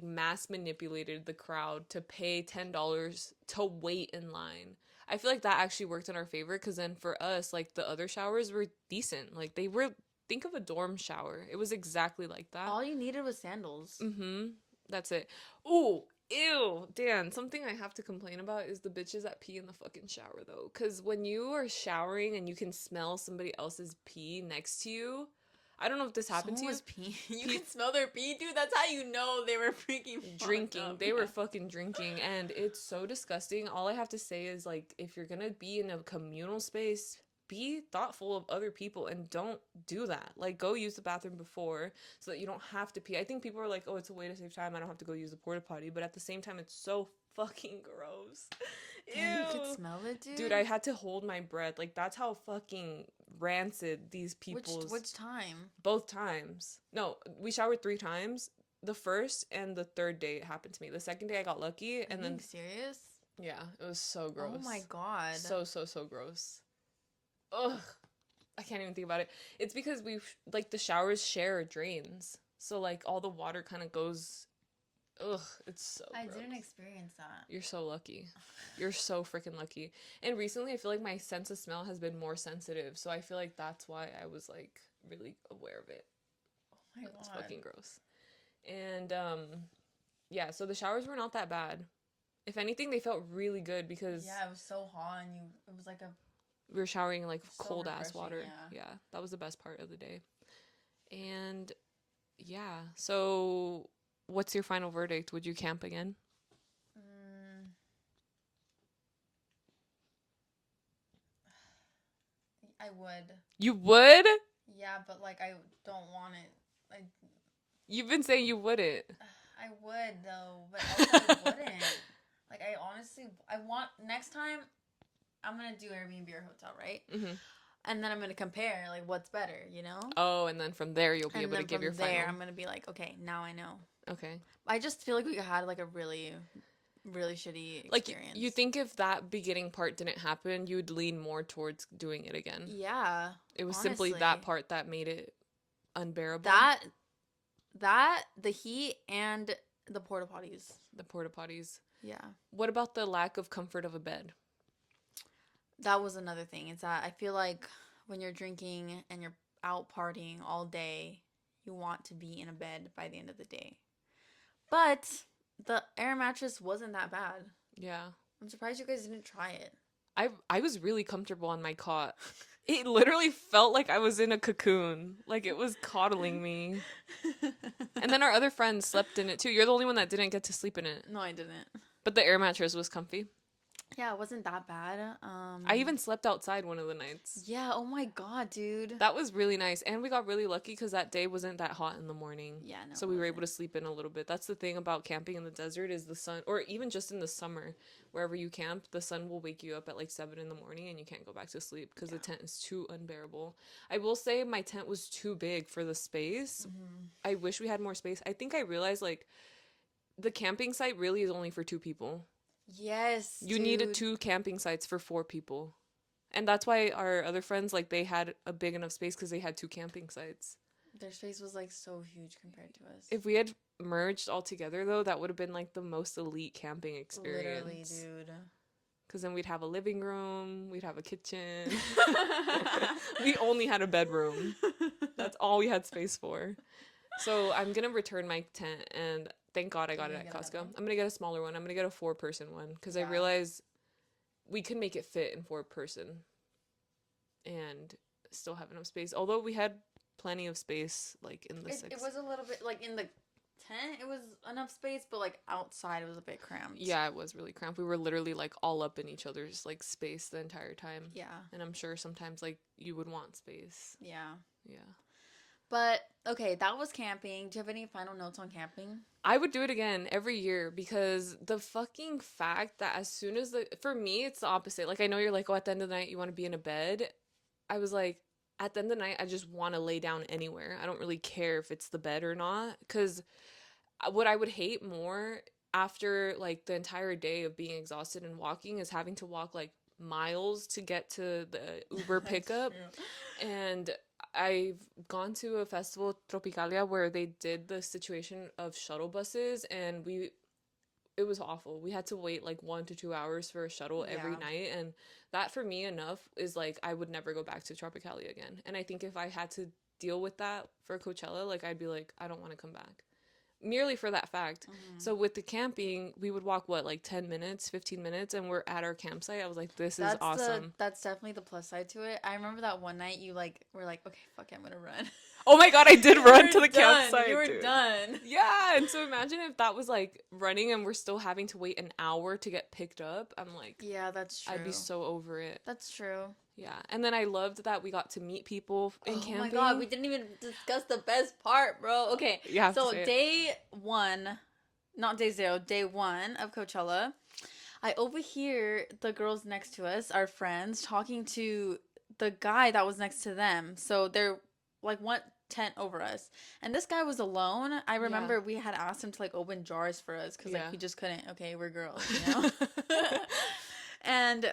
mass manipulated the crowd to pay $10 to wait in line. I feel like that actually worked in our favor because then for us, like the other showers were decent. Like they were, think of a dorm shower. It was exactly like that. All you needed was sandals. Mm-hmm. That's it. Ooh, ew, Dan. Something I have to complain about is the bitches that pee in the fucking shower though. Cause when you are showering and you can smell somebody else's pee next to you, I don't know if this happened to Someone you. was peeing. You can smell their pee, dude. That's how you know they were freaking fucked Drinking. up. They were Yeah. fucking drinking, and it's so disgusting. All I have to say is like, if you're gonna be in a communal space, be thoughtful of other people and don't do that. Like, go use the bathroom before so that you don't have to pee. I think people are like, oh, it's a way to save time. I don't have to go use the porta potty, but at the same time, it's so fucking gross. Damn, you could Ew. smell it, dude. Dude, I had to hold my breath. Like, that's how fucking rancid these Which people's which time? both times. No, we showered 3 times. The first and the third day it happened to me. The second day I got lucky, Are and you then being serious? yeah, it was so gross. Oh my god. So gross. Ugh, I can't even think about it. It's because we like the showers share drains, so like all the water kind of goes. Ugh, it's so. I gross. didn't experience that. You're so lucky. You're so freaking lucky. And recently, I feel like my sense of smell has been more sensitive, so I feel like that's why I was like really aware of it. Oh my god. It's fucking gross. And yeah, so the showers were not that bad. If anything, they felt really good because Yeah, it was so hot and it was like a we were showering in like so cold ass refreshing, water. yeah. Yeah, that was the best part of the day. And yeah, so what's your final verdict? Would you camp again? mm, I would. You would? Yeah, but like I don't want it. You've been saying you wouldn't. I would though, but also I wouldn't. Like I honestly I want next time I'm gonna do Airbnb or hotel, right? Mm-hmm. And then I'm gonna compare like what's better, you know? Oh, and then from there you'll be And able to then give your from there, final. I'm gonna be like, okay, now I know. Okay. I just feel like we had like a really, really shitty Like you experience. think if that beginning part didn't happen, you'd lean more towards doing it again. Yeah, It was simply that honestly, part that made it unbearable. that the heat and the porta potties. The porta potties. Yeah, What about the lack of comfort of a bed? that was another thing. It's that I feel like when you're drinking and you're out partying all day, you want to be in a bed by the end of the day. But the air mattress wasn't that bad. Yeah. I'm surprised you guys didn't try it. I was really comfortable on my cot. It literally felt like I was in a cocoon. Like it was coddling me. And then our other friends slept in it too. You're the only one that didn't get to sleep in it. No, I didn't. But the air mattress was comfy. Yeah, it wasn't that bad. I even slept outside one of the nights. Yeah, oh my god, dude. That was really nice. And we got really lucky because that day wasn't that hot in the morning. Yeah, no, So it we were able to wasn't. sleep in a little bit. That's the thing about camping in the desert is the sun, or even just in the summer, wherever you camp, the sun will wake you up at like 7 in the morning and you can't go back to sleep because the tent is too unbearable. I will say my tent was too big for the space. I wish we had more space. I think I realized like the camping site really is only for 2 people. Yes, You needed dude. 2 camping sites for 4 people. And that's why our other friends, like, they had a big enough space because they had 2 camping sites. Their space was like so huge compared to us. If we had merged all together, though, that would have been like the most elite camping Literally, experience. dude. Because then we'd have a living room, we'd have a kitchen. We only had a bedroom. That's all we had space for. So I'm going to return my tent, and thank God I got it You're at gonna get Costco. another I'm one? going to get a smaller one. I'm going to get a 4-person one because I Yeah. realized we could make it fit in 4-person and still have enough space. Although we had plenty of space, like in the It was a little bit like in the tent, it was enough space, but like outside, it was a bit cramped. Yeah, it was really cramped. We were literally like all up in each other's like space the entire time. Yeah. And I'm sure sometimes like you would want space. Yeah. Yeah. But okay, that was camping. Do you have any final notes on camping? I would do it again every year because the fucking fact that as soon as for me, it's the opposite. Like, I know you're like, oh, at the end of the night, you want to be in a bed. I was like, at the end of the night, I just want to lay down anywhere. I don't really care if it's the bed or not. Because what I would hate more after like the entire day of being exhausted and walking is having to walk like miles to get to the Uber pickup. And I've gone to a festival, Tropicalia, where they did the situation of shuttle buses, and it was awful. We had to wait like 1 to 2 hours for a shuttle every Yeah. night, and that for me enough is like I would never go back to Tropicalia again. And I think if I had to deal with that for Coachella, like I'd be like, I don't want to come back. Merely for that fact. So with the camping, we would walk what, like 10 minutes, 15 minutes, and we're at our campsite. I was like, this is awesome. That's definitely the plus side to it. I remember that one night you like were like, okay, fuck it, I'm gonna run. Oh my god, I did run to the campsite. You were dude. done. Yeah, and so imagine if that was like running and we're still having to wait an hour to get picked up. I'm like, Yeah, that's true. I'd be so over it. That's true. Yeah, and then I loved that we got to meet people in camping. Oh my god, we didn't even discuss the best part, bro. Okay, You have to so say it. day one, not day zero, day one of Coachella, I overhear the girls next to us, our friends, talking to the guy that was next to them. So they're like one tent over us, and this guy was alone. I remember we had asked him to like open jars for us because like we just couldn't. Okay, we're girls, you know. And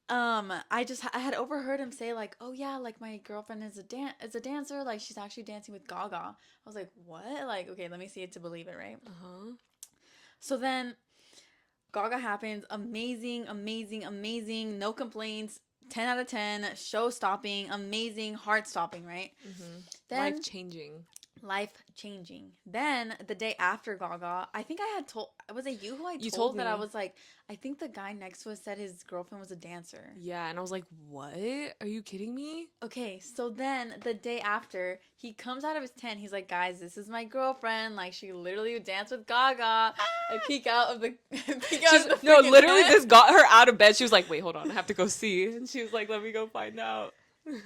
I had overheard him say like, "Oh yeah, like my girlfriend is a dancer. Like she's actually dancing with Gaga." I was like, "What?" Like, okay, let me see it to believe it, right? So then Gaga happens. Amazing, amazing, amazing. No complaints. 10 out of 10. Show stopping. Amazing. Heart stopping, right? Then Life changing. Life changing. Then the day after Gaga, I think I had told, was it you who I told, told that I me. was like, I think the guy next to us said his girlfriend was a dancer. Yeah, and I was like, what? Are you kidding me? Okay, so then the day after, he comes out of his tent. He's like, guys, this is my girlfriend. Like, she literally would dance with Gaga. I peek out of the No, freaking literally, tent. this got her out of bed. She was like, wait, hold on, I have to go see. And she was like, let me go find out.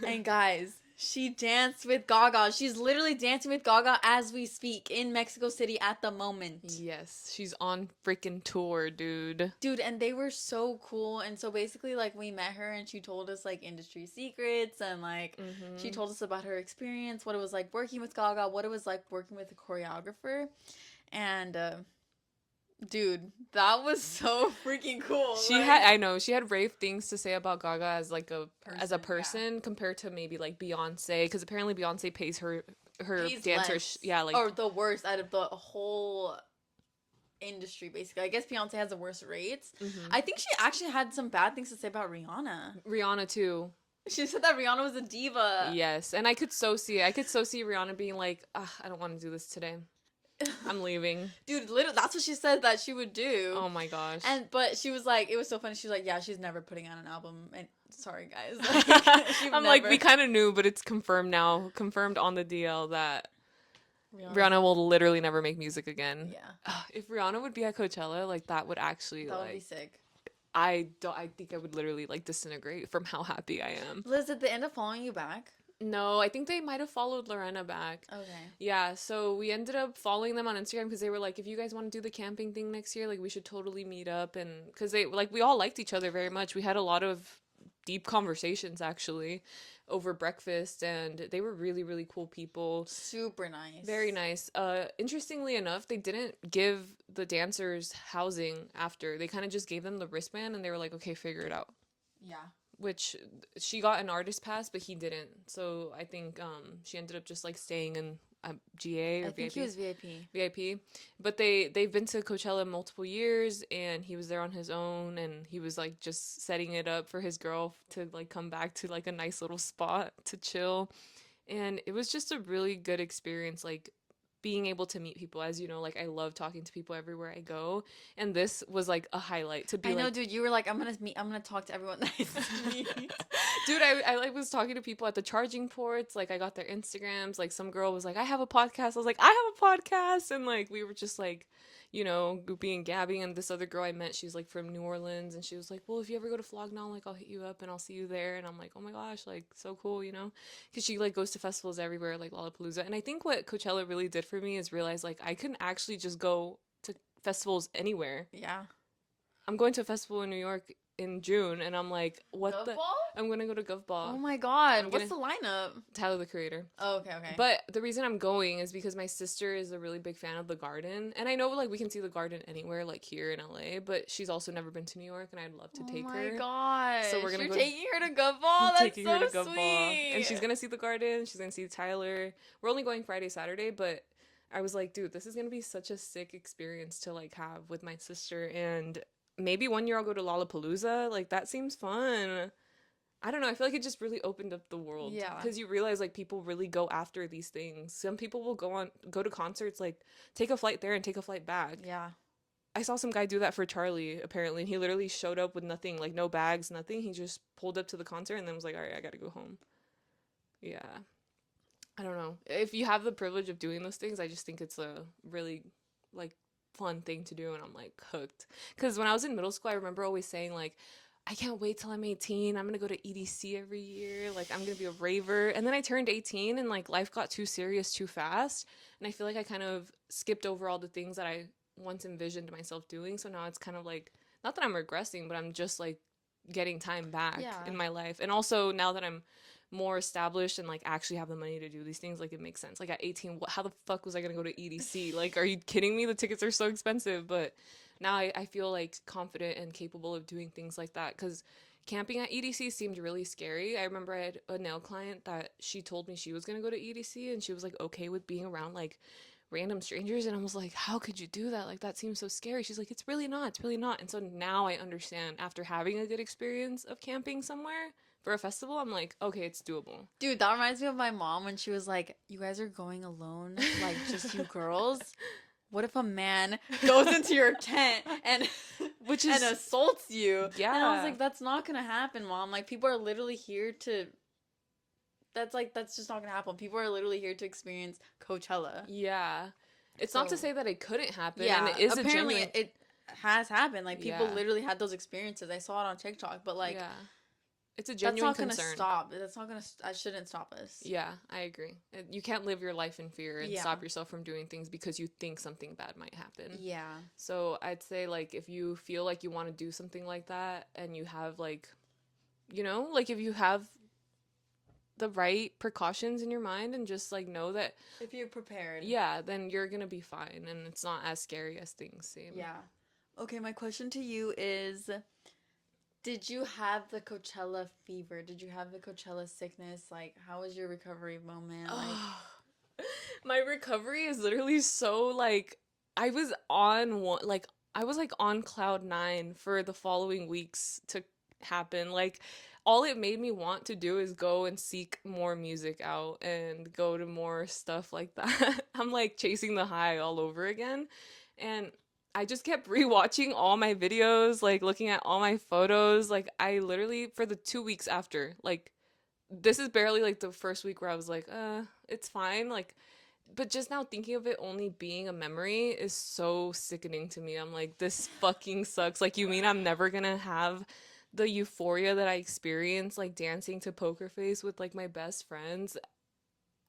And guys, She danced with Gaga. She's literally dancing with Gaga as we speak in Mexico City at the moment. Yes, she's on freaking tour, dude. Dude, and they were so cool. And so basically, like, we met her and she told us, like, industry secrets and, like, she Mm-hmm. told us about her experience, what it was like working with Gaga, what it was like working with a choreographer. And, dude, that was so freaking cool. She Like, had, I know, she had rave things to say about Gaga as a person, yeah. person compared to maybe like Beyonce, because apparently Beyonce pays her Pays dancers, less. yeah, like Or the worst out of the whole industry, basically. I guess Beyonce has the worst rates. hmm I think she actually had some bad things to say about Rihanna. Rihanna too. She said that Rihanna was a diva. Yes, and I could so see it. I could so see Rihanna being like, I don't want to do this today. I'm leaving. Dude, literally, that's what she said that she would do. Oh my gosh. And but she was like, it was so funny. She was like, yeah, she's never putting out an album. And sorry, guys, like, she'd I'm like, never. we kind of knew, but it's confirmed now, confirmed on the DL that Rihanna's Rihanna will literally never make music again. yeah, If Rihanna would be at Coachella, like that would actually that would be like sick. I think I would literally like disintegrate from how happy I am. Liz, did they end up following you back? No, I think they might have followed Lorena back. Okay. Yeah, so we ended up following them on Instagram because they were like, if you guys want to do the camping thing next year, like we should totally meet up. And because they like we all liked each other very much. We had a lot of deep conversations actually over breakfast, and they were really really cool people. Super nice. Very nice. Interestingly enough, they didn't give the dancers housing after. They kind of just gave them the wristband, and they were like, okay, figure it out. Yeah. Which she got an artist pass, but he didn't. So I think she ended up just like staying in GA or I think VIP. he was VIP. VIP. But they've been to Coachella multiple years, and he was there on his own, and he was like just setting it up for his girl to like come back to like a nice little spot to chill. And it was just a really good experience, like being able to meet people. As you know, like I love talking to people everywhere I go, and this was like a highlight to be I know, like, dude. You were like, I'm gonna talk to everyone that I meet. dude, I like was talking to people at the charging ports. Like I got their Instagrams. Like some girl was like, I have a podcast. I was like, I have a podcast. And like we were just like, goopy and gabbing. And this other girl I met, she's like from New Orleans, and she was like, well, if you ever go to Flognaw, like I'll hit you up and I'll see you there. And I'm like, oh my gosh, like so cool, because she like goes to festivals everywhere, like Lollapalooza. And I think what Coachella really did for me is realize like I can actually just go to festivals anywhere. Yeah. I'm going to a festival in New York in June, and I'm like, what Gov the? Ball? I'm gonna go to Gov Ball. Oh my god. I'm What's gonna the lineup? Tyler the Creator. Oh, okay. But the reason I'm going is because my sister is a really big fan of the Garden, and I know like we can see the Garden anywhere, like here in LA. But she's also never been to New York, and I'd love to take her. Oh my gosh. So we're gonna You're go. taking her to Gov Ball? That's Taking her so to Gov sweet. Ball, and she's gonna see the Garden. She's gonna see Tyler. We're only going Friday, Saturday, but I was like, dude, this is gonna be such a sick experience to like have with my sister, and maybe one year I'll go to Lollapalooza. Like that seems fun. I don't know. I feel like it just really opened up the world. Yeah. Because you realize like people really go after these things. Some people will go to concerts, like take a flight there and take a flight back. Yeah. I saw some guy do that for Charlie apparently, and he literally showed up with nothing, like no bags, nothing. He just pulled up to the concert and then was like, all right, I gotta go home. Yeah. I don't know. If you have the privilege of doing those things, I just think it's a really like fun thing to do, and I'm like hooked. Because when I was in middle school, I remember always saying like, I can't wait till I'm 18. I'm gonna go to EDC every year. Like I'm gonna be a raver. And then I turned 18, and like life got too serious too fast. And I feel like I kind of skipped over all the things that I once envisioned myself doing. So now it's kind of like, not that I'm regressing, but I'm just like getting time back in my life. And also now that I'm more established and like actually have the money to do these things, like it makes sense. Like at 18, how the fuck was I gonna go to EDC? Like, are you kidding me? The tickets are so expensive. But now I feel like confident and capable of doing things like that, because camping at EDC seemed really scary. I remember I had a nail client that she told me she was gonna go to EDC, and she was like okay with being around like random strangers, and I was like, how could you do that? Like that seems so scary. She's like, it's really not. And so now I understand, after having a good experience of camping somewhere for a festival, I'm like, okay, it's doable. Dude, that reminds me of my mom when she was like, you guys are going alone, like just you girls. What if a man goes into your tent and Which is and assaults you? Yeah. And I was like, that's not gonna happen, mom. Like people are literally here to that's just not gonna happen. People are literally here to experience Coachella. Yeah. It's not to say that it couldn't happen. Yeah, And it is apparently a genuine... it has happened. Like people Yeah. literally had those experiences. I saw it on TikTok, but like yeah. It's a That's genuine not gonna concern. stop. That's not gonna. That shouldn't stop us. Yeah, I agree. You can't live your life in fear and Yeah. stop yourself from doing things because you think something bad might happen. Yeah. So I'd say, like, if you feel like you want to do something like that and you have, like, like if you have the right precautions in your mind and just, like, know that, If you're prepared. yeah, then you're gonna be fine and it's not as scary as things seem. Yeah. Okay, my question to you is, did you have the Coachella fever? Did you have the Coachella sickness? Like, how was your recovery moment? Like, My recovery is literally so, like, I was on one, like, I was like on cloud nine for the following weeks to happen. Like, all it made me want to do is go and seek more music out and go to more stuff like that. I'm like chasing the high all over again. And I just kept rewatching all my videos, like looking at all my photos. Like, I literally, for the 2 weeks after, like, this is barely like the first week where I was like, it's fine. Like, but just now thinking of it only being a memory is so sickening to me. I'm like, this fucking sucks. Like, you mean I'm never gonna have the euphoria that I experienced, like dancing to Poker Face with like my best friends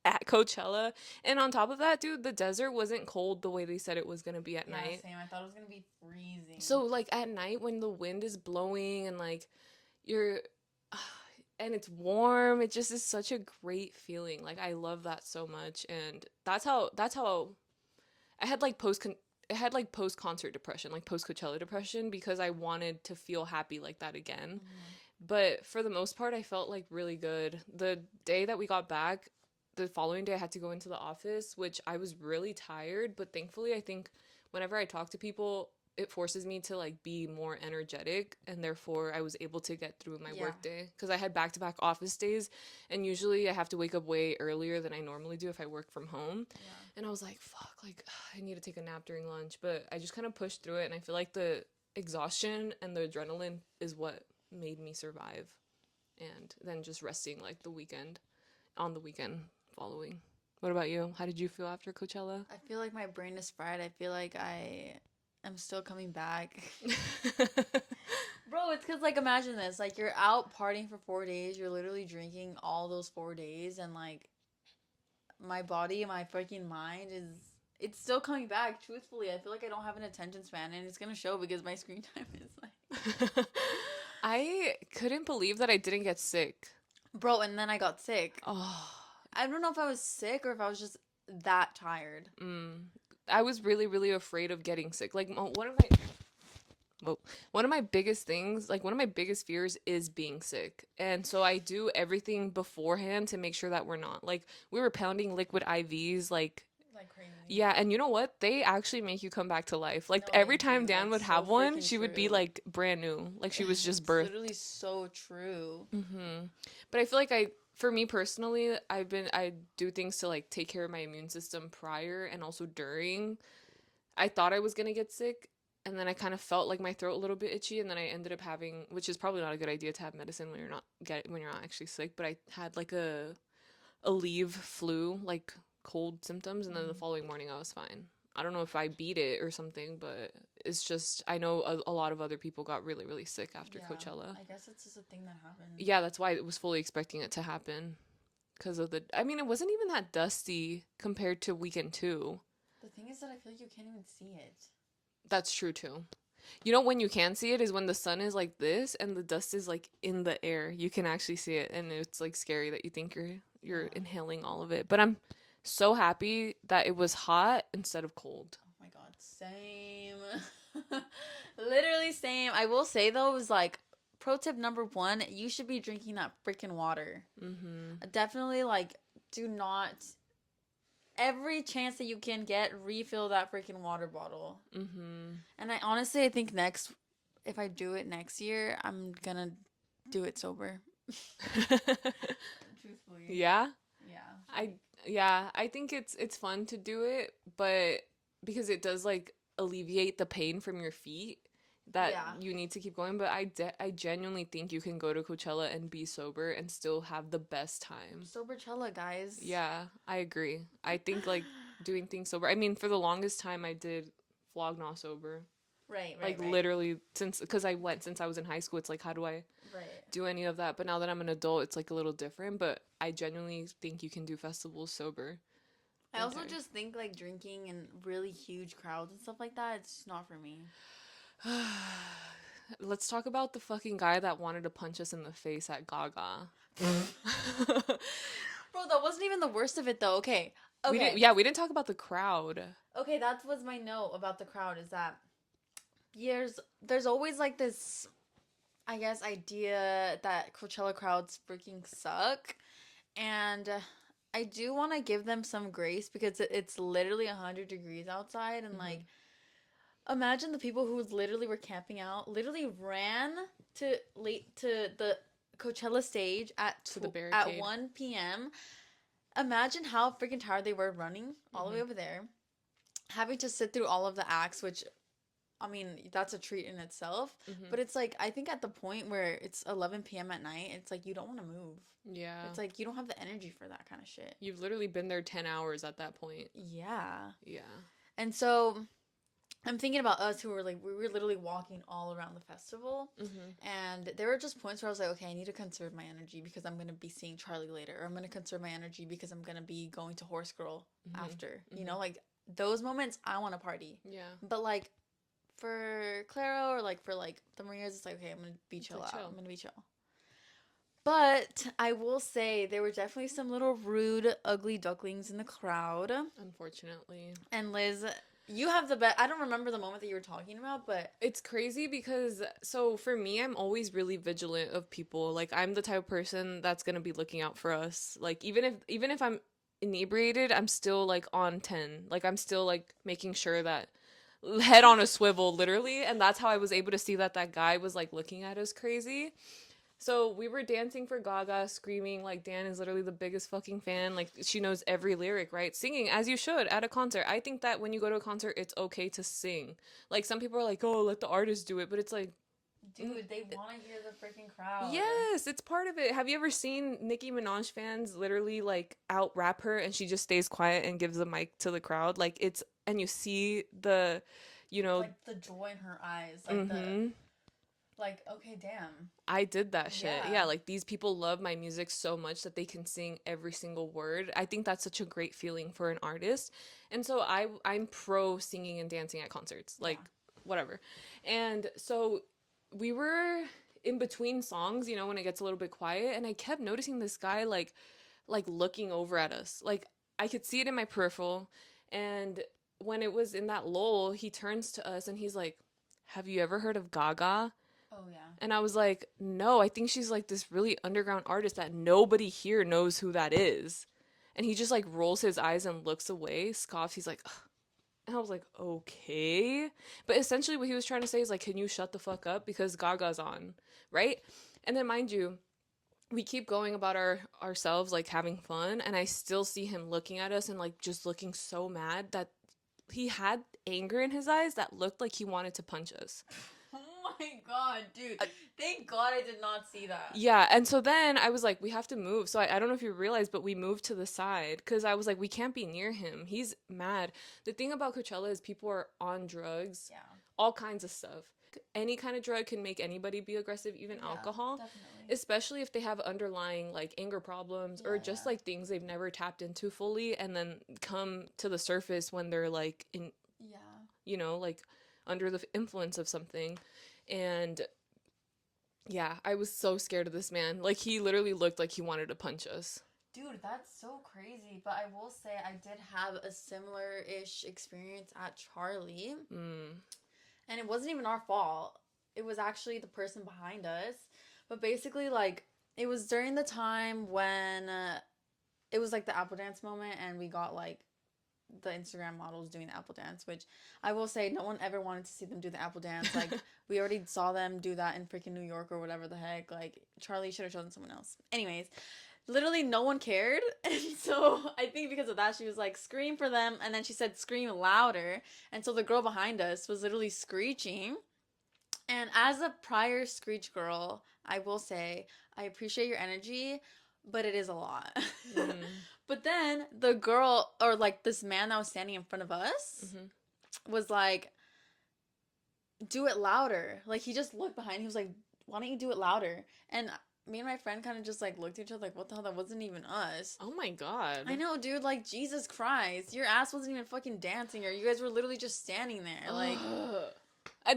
at Coachella? And on top of that, dude, the desert wasn't cold the way they said it was gonna be at yeah, night. same. I thought it was gonna be freezing. So, like, at night when the wind is blowing and like you're and it's warm, it just is such a great feeling. Like, I love that so much. And that's how I had like post concert depression, like post Coachella depression, because I wanted to feel happy like that again. Mhm. But for the most part, I felt like really good. The day that we got back, the following day I had to go into the office, which I was really tired, but thankfully I think whenever I talk to people, it forces me to like be more energetic, and therefore I was able to get through my Yeah. work day because I had back-to-back office days, and usually I have to wake up way earlier than I normally do if I work from home. Yeah. And I was like, fuck, like I need to take a nap during lunch, but I just kind of pushed through it, and I feel like the exhaustion and the adrenaline is what made me survive. And then just resting like the weekend on the weekend following. What about you? How did you feel after Coachella? I feel like my brain is fried. I feel like I am still coming back. Bro, it's because, like, imagine this. Like, you're out partying for 4 days. You're literally drinking all those 4 days. And, like, my body, my freaking mind is. It's still coming back, truthfully. I feel like I don't have an attention span. And it's going to show because my screen time is, like. I couldn't believe that I didn't get sick. Bro, and then I got sick. Oh, I don't know if I was sick or if I was just that tired. I was really, really afraid of getting sick. Like, well, one of my biggest things, like one of my biggest fears is being sick. And so I do everything beforehand to make sure that we're not. Like, we were pounding liquid IVs, like, Like crazy. yeah, and you know what? They actually make you come back to life. Like, No, they every time do. Dan That's would so have one, freaking she would be true. like brand new. Like, she was just It's birthed. literally so true. But I feel like for me personally, I do things to like take care of my immune system prior and also during. I thought I was gonna get sick, and then I kind of felt like my throat a little bit itchy, and then I ended up having, which is probably not a good idea to have medicine when you're not actually sick. But I had like a leave flu, like cold symptoms, and then the Mm. following morning I was fine. I don't know if I beat it or something, but it's just I know a lot of other people got really, really sick after Yeah, Coachella. I guess it's just a thing that happens. Yeah, that's why I was fully expecting it to happen because of the. I mean, it wasn't even that dusty compared to weekend two. The thing is that I feel like you can't even see it. That's true too. You know when you can see it is when the sun is like this and the dust is like in the air. You can actually see it, and it's like scary that you think you're Yeah. inhaling all of it. But I'm so happy that it was hot instead of cold. Oh my god, same. Literally same. I will say though, was like pro tip number one, you should be drinking that freaking water. Mhm. Definitely like do not every chance that you can get, refill that freaking water bottle. Mhm. And I honestly I think next if I do it next year, I'm gonna do it sober. Truthfully. Yeah. Yeah. I yeah, I think it's fun to do it, but because it does like alleviate the pain from your feet that Yeah. you need to keep going, but I genuinely think you can go to Coachella and be sober and still have the best time. Soberchella, guys. Yeah, I agree. I think like doing things sober. I mean, for the longest time I did flog gnaw sober. Right, right, Like right. literally since because I went since I was in high school, it's like how do I Right. do any of that? But now that I'm an adult, it's like a little different. But I genuinely think you can do festivals sober. I also Okay. just think like drinking and really huge crowds and stuff like that, it's just not for me. Let's talk about the fucking guy that wanted to punch us in the face at Gaga. Bro, that wasn't even the worst of it though. Okay. Okay. We didn't talk about the crowd. Okay, that was my note about the crowd is that there's always like this I guess idea that Coachella crowds freaking suck. And I do want to give them some grace because it's literally 100 degrees outside and Hmm. like imagine the people who literally were camping out literally ran to the Coachella stage To the at barricade. 1 p.m. Imagine how freaking tired they were running all the way Hmm. over there, having to sit through all of the acts, which I mean, that's a treat in itself. Hmm. But it's like I think at the point where it's 11 p.m. at night, it's like you don't want to move. Yeah. It's like you don't have the energy for that kind of shit. You've literally been there 10 hours at that point. Yeah. Yeah. And so I'm thinking about us who were like we were literally walking all around the festival, Hmm. and there were just points where I was like, okay, I need to conserve my energy because I'm gonna be seeing Charlie later, or I'm gonna conserve my energy because I'm gonna be going to Horse Girl Hmm. after. You Hmm. know, like those moments I want to party, Yeah. but like for Claro or like for like the Marias, it's like okay, I'm gonna be It's chill like out. I'm chill. gonna be chill. But I will say there were definitely some little rude, ugly ducklings in the crowd. Unfortunately. And Liz, you have the best. I don't remember the moment that you were talking about, but It's crazy because so for me, I'm always really vigilant of people. Like I'm the type of person that's gonna be looking out for us. Like even if I'm inebriated, I'm still like on 10. Like I'm still like making sure that head on a swivel literally, and that's how I was able to see that that guy was like looking at us crazy. So we were dancing for Gaga, screaming like Dan is literally the biggest fucking fan. Like she knows every lyric, right? Singing as you should at a concert. I think that when you go to a concert, it's okay to sing. Like some people are like, "Oh, let the artist do it," but it's like, dude, they want to hear the freaking crowd. yes, it's part of it. Have you ever seen Nicki Minaj fans literally like out rap her and she just stays quiet and gives the mic to the crowd? Like it's and you see the, you know, Like the joy in her eyes, like the mm-hmm. like okay, damn. I did that shit. Yeah. Yeah, like these people love my music so much that they can sing every single word. I think that's such a great feeling for an artist. And so I'm pro singing and dancing at concerts. Yeah. Like whatever. And so we were in between songs, when it gets a little bit quiet, and I kept noticing this guy like looking over at us. Like I could see it in my peripheral, and when it was in that lull, he turns to us and he's like, "Have you ever heard of Gaga?" Oh yeah. And I was like, no, I think she's like this really underground artist that nobody here knows who that is. And he just like rolls his eyes and looks away, scoffs. He's like, ugh. And I was like, okay. But essentially, what he was trying to say is like, can you shut the fuck up because Gaga's on, right? And then, mind you, we keep going about ourselves like having fun, and I still see him looking at us and like just looking so mad that he had anger in his eyes that looked like he wanted to punch us. Oh my god, dude. Thank God I did not see that. Yeah, and so then I was like, we have to move. So I don't know if you realized, but we moved to the side because I was like, we can't be near him. He's mad. The thing about Coachella is people are on drugs, Yeah. all kinds of stuff. Any kind of drug can make anybody be aggressive, even Yeah, alcohol, definitely. especially if they have underlying like anger problems Yeah, or yeah. just like things they've never tapped into fully and then come to the surface when they're like in, Yeah. like under the influence of something. And yeah, I was so scared of this man. Like he literally looked like he wanted to punch us. Dude, that's so crazy. But I will say I did have a similar ish experience at Charlie. Mm. And it wasn't even our fault. It was actually the person behind us. But basically, like, it was during the time when it was like the Apple Dance moment, and we got like the Instagram models doing the Apple Dance, which I will say no one ever wanted to see them do the Apple Dance. Like, we already saw them do that in freaking New York or whatever the heck. Like, Charlie should have chosen someone else. Anyways, literally no one cared. And so I think because of that, she was like, scream for them. And then she said, scream louder. And so the girl behind us was literally screeching. And as a prior screech girl, I will say, I appreciate your energy, but it is a lot. Mm. But then the girl, or like this man that was standing in front of us, Mm-hmm. was like, do it louder. Like he just looked behind. He was like, why don't you do it louder? And me and my friend kind of just like looked at each other like, what the hell? That wasn't even us. Oh my I God. know, dude. Like Jesus Christ, your ass wasn't even fucking dancing, or you guys were literally just standing there. Like, Ugh.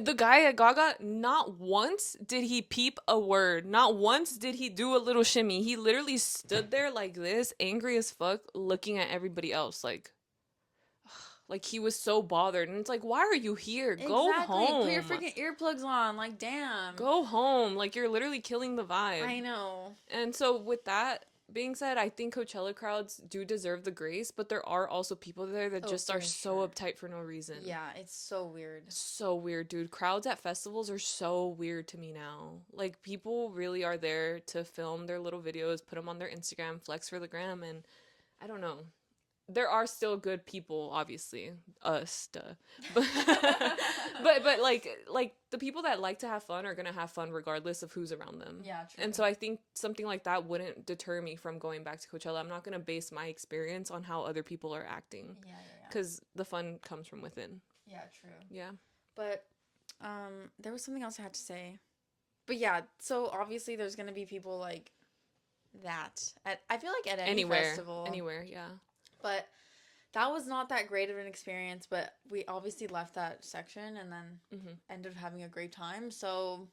The guy at Gaga, not once did he peep a word. Not once did he do a little shimmy. He literally stood there like this, angry as fuck, looking at everybody else. Like he was so bothered. And it's like, why are you here? Go exactly. Put your home. freaking earplugs on. Like, damn. Go home. Like you're literally killing the vibe. I know. And so with that being said, I think Coachella crowds do deserve the grace, but there are also people there that Oh, just are for so sure. uptight for no reason. Yeah, it's so weird. So weird, dude. Crowds at festivals are so weird to me now. Like people really are there to film their little videos, put them on their Instagram, flex for the gram, and I don't know. There are still good people, obviously, us, duh. But but like the people that like to have fun are gonna have fun regardless of who's around them. Yeah, true. And so I think something like that wouldn't deter me from going back to Coachella. I'm not gonna base my experience on how other people are acting, Yeah, yeah, because the fun comes from within. yeah. Yeah, true. Yeah. But there was something else I had to say. But yeah, so obviously there's gonna be people like that at I feel like at any Anywhere, festival. anywhere, yeah. But that was not that great of an experience, but we obviously left that section and then ended up having a great time. So,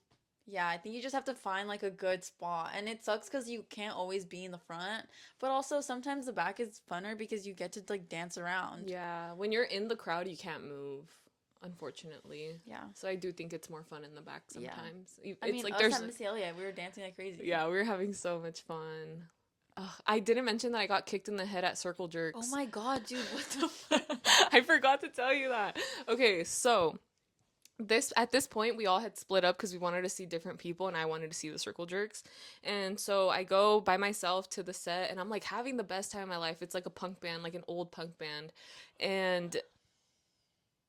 yeah, I think you just have to find like a good spot. And it sucks cuz you can't always be in the front, but also sometimes the back is funner because you get to like dance around. Yeah, when you're in the crowd, you can't move, unfortunately. Yeah. So I do think it's more fun in the back Yeah. sometimes. I It's mean, like us there's at Miss Celia, we were dancing like crazy. yeah, we were having so much fun. Ugh, I didn't mention that I got kicked in the head at Circle Oh Jerks. my god, dude, what the fuck? I forgot to tell you that. Okay, so this at this point we all had split up because we wanted to see different people and I wanted to see the Circle Jerks. And so I go by myself to the set and I'm like having the best time of my life. It's like a punk band, like an old punk band. And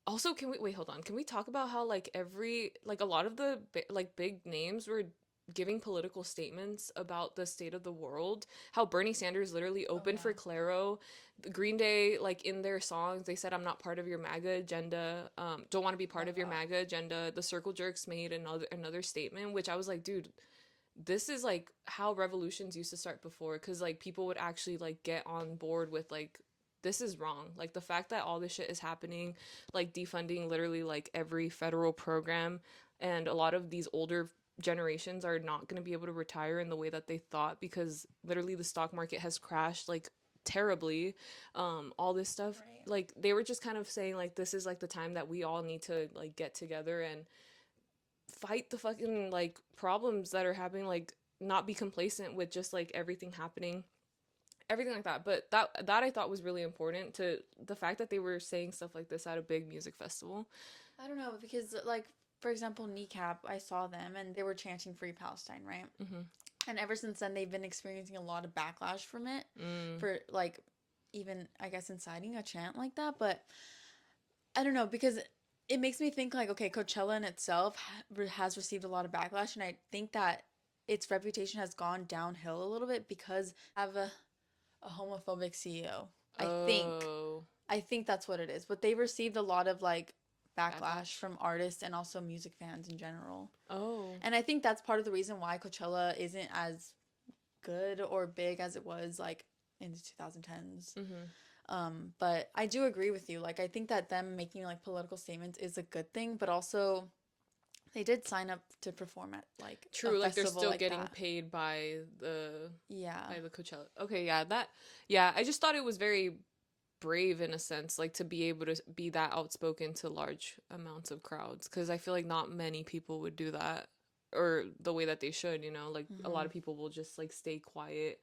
also, can we wait, hold on. Can we talk about how like a lot of the like big names were giving political statements about the state of the world? How Bernie Sanders literally Oh opened for yeah. Claro. The Green Day, like in their songs, they said, "I'm not part of your MAGA agenda. Don't want to be part Love of your that. MAGA agenda." The Circle Jerks made another statement, which I was like, dude, this is like how revolutions used to start before, because like people would actually like get on board with like this is wrong. Like the fact that all this shit is happening, like defunding literally like every federal program, and a lot of these older generations are not going to be able to retire in the way that they thought, because literally the stock market has crashed like terribly. All this stuff, Right. like they were just kind of saying like this is like the time that we all need to like get together and fight the fucking like problems that are happening, like not be complacent with just like everything happening, everything like that. But that I thought was really important, to the fact that they were saying stuff like this at a big music festival. I don't know because like for example, Kneecap, I saw them and they were chanting Free Palestine, right? Mm-hmm. And ever since then, they've been experiencing a lot of backlash from it Mm. for like even I guess inciting a chant like that. But I don't know because it makes me think like okay, Coachella in itself has received a lot of backlash, and I think that its reputation has gone downhill a little bit because I have a homophobic CEO. I think. Oh. I think that's what it is. But they received a lot of like backlash Backlash. from artists and also music fans in general. Oh. And I think that's part of the reason why Coachella isn't as good or big as it was like in the 2010s. Mm-hmm. But I do agree with you. Like I think that them making like political statements is a good thing, but also they did sign up to perform at like a True, like they're festival still like getting that. paid Yeah. by the Coachella. Okay, yeah, that yeah, I just thought it was very brave in a sense, like to be able to be that outspoken to large amounts of crowds, because I feel like not many people would do that, or the way that they should, like a lot Hmm. of people will just like stay quiet.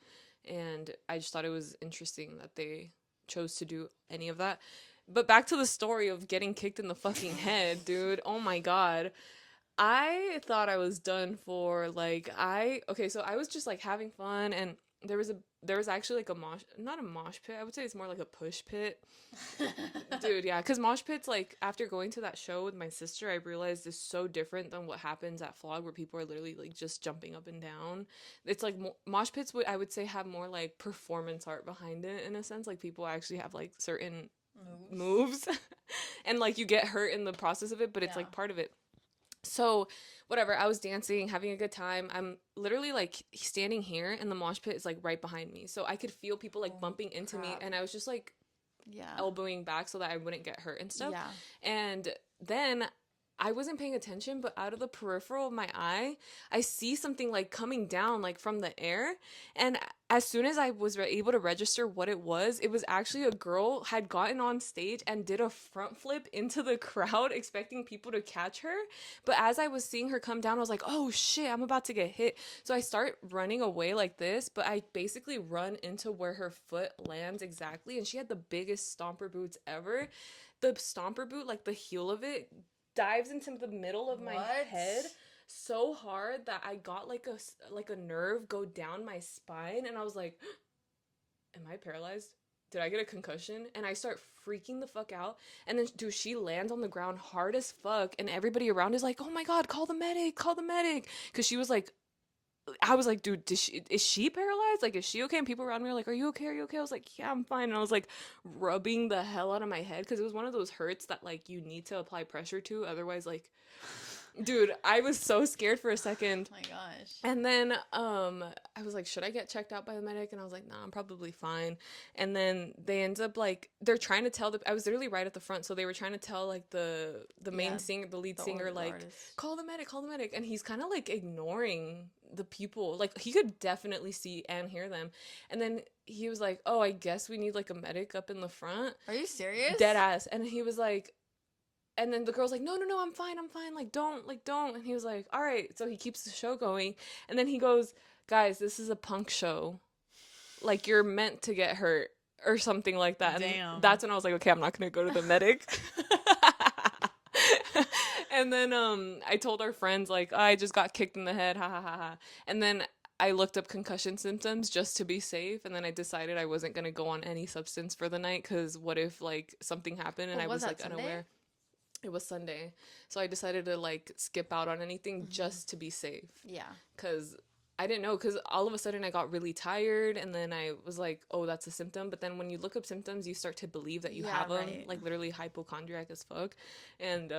And I just thought it was interesting that they chose to do any of that. But back to the story of getting kicked in the fucking head, dude. Oh my god. I thought I was done for. Like I okay, so I was just like having fun, and there was actually like a mosh, not a mosh pit. I would say it's more like a push pit. Dude, yeah, cuz mosh pits, like after going to that show with my sister, I realized is so different than what happens at Flog, where people are literally like just jumping up and down. It's like mosh pits would, I would say, have more like performance art behind it, in a sense, like people actually have like certain Moves. moves and like you get hurt in the process of it, but it's Yeah. like part of it. So, whatever, I was dancing, having a good time. I'm literally like standing here, and the mosh pit is like right behind me. So I could feel people like Oh bumping into me, crap. and I was just like Yeah. elbowing back so that I wouldn't get hurt and stuff. Yeah. And then I wasn't paying attention, but out of the peripheral of my eye, I see something like coming down like from the air. And as soon as I was able to register what it was actually a girl had gotten on stage and did a front flip into the crowd expecting people to catch her. But as I was seeing her come down, I was like, "Oh shit, I'm about to get hit." So I start running away like this, but I basically run into where her foot lands exactly, and she had the biggest stomper boots ever. The stomper boot, like the heel of it, dives into the middle of my What? head so hard that I got like a nerve go down my spine, and I was like, "Am I paralyzed? Did I get a concussion?" And I start freaking the fuck out. And then, dude, she lands on the ground hard as fuck, and everybody around is like, "Oh my god, call the medic, call the medic," because she was like, I was like, dude, is she paralyzed? Like, is she okay? And people around me were like, are you okay? Are you okay? I was like, yeah, I'm fine. And I was like rubbing the hell out of my head because it was one of those hurts that like you need to apply pressure to. Otherwise, like, dude, I was so scared for a second. My gosh. And then I was like, should I get checked out by the medic? And I was like, nah, I'm probably fine. And then they end up like they're trying to tell I was literally right at the front, so they were trying to tell like the main Yeah. singer, the lead The singer, the like, artist. call the medic, call the medic. And he's kind of like ignoring the people. Like he could definitely see and hear them. And then he was like, oh, I guess we need like a medic up in the front. Are you serious? Dead ass. And he was like, and then the girl's like, no, no, no, I'm fine, I'm fine. Like, don't. And he was like, all right. So he keeps the show going. And then he goes, guys, this is a punk show. Like, you're meant to get hurt or something like that. And Damn. that's when I was like, okay, I'm not going to go to the medic. And then I told our friends, like, oh, I just got kicked in the head. Ha ha ha ha. And then I looked up concussion symptoms just to be safe. And then I decided I wasn't going to go on any substance for the night because what if, like, something happened and What I was was, that, like, Sunday? unaware? It was Sunday. So I decided to like skip out on anything Mm-hmm. just to be safe. Yeah. Cause I didn't know. Cause all of a sudden I got really tired and then I was like, oh, that's a symptom. But then when you look up symptoms, you start to believe that you Yeah, have them, right. like literally hypochondriac as fuck. And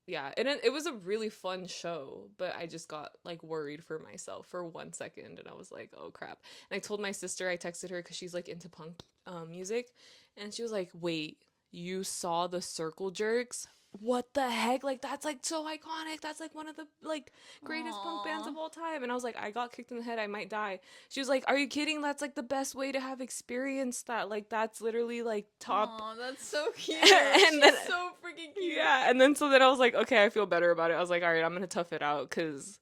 yeah, and it was a really fun show, but I just got like worried for myself for 1 second and I was like, oh crap. And I told my sister, I texted her because she's like into punk music, and she was like, wait, you saw the circle jerks? What the heck? Like that's like so iconic. That's like one of the like greatest punk bands Aww. of all time. And I was like, I got kicked in the head, I might die. She was like, are you kidding? That's like the best way to have experienced that. Like that's literally like top. Aw, that's so cute. And then She's so freaking cute. yeah, and then so then I was like, okay, I feel better about it. I was like, all right, I'm gonna tough it out because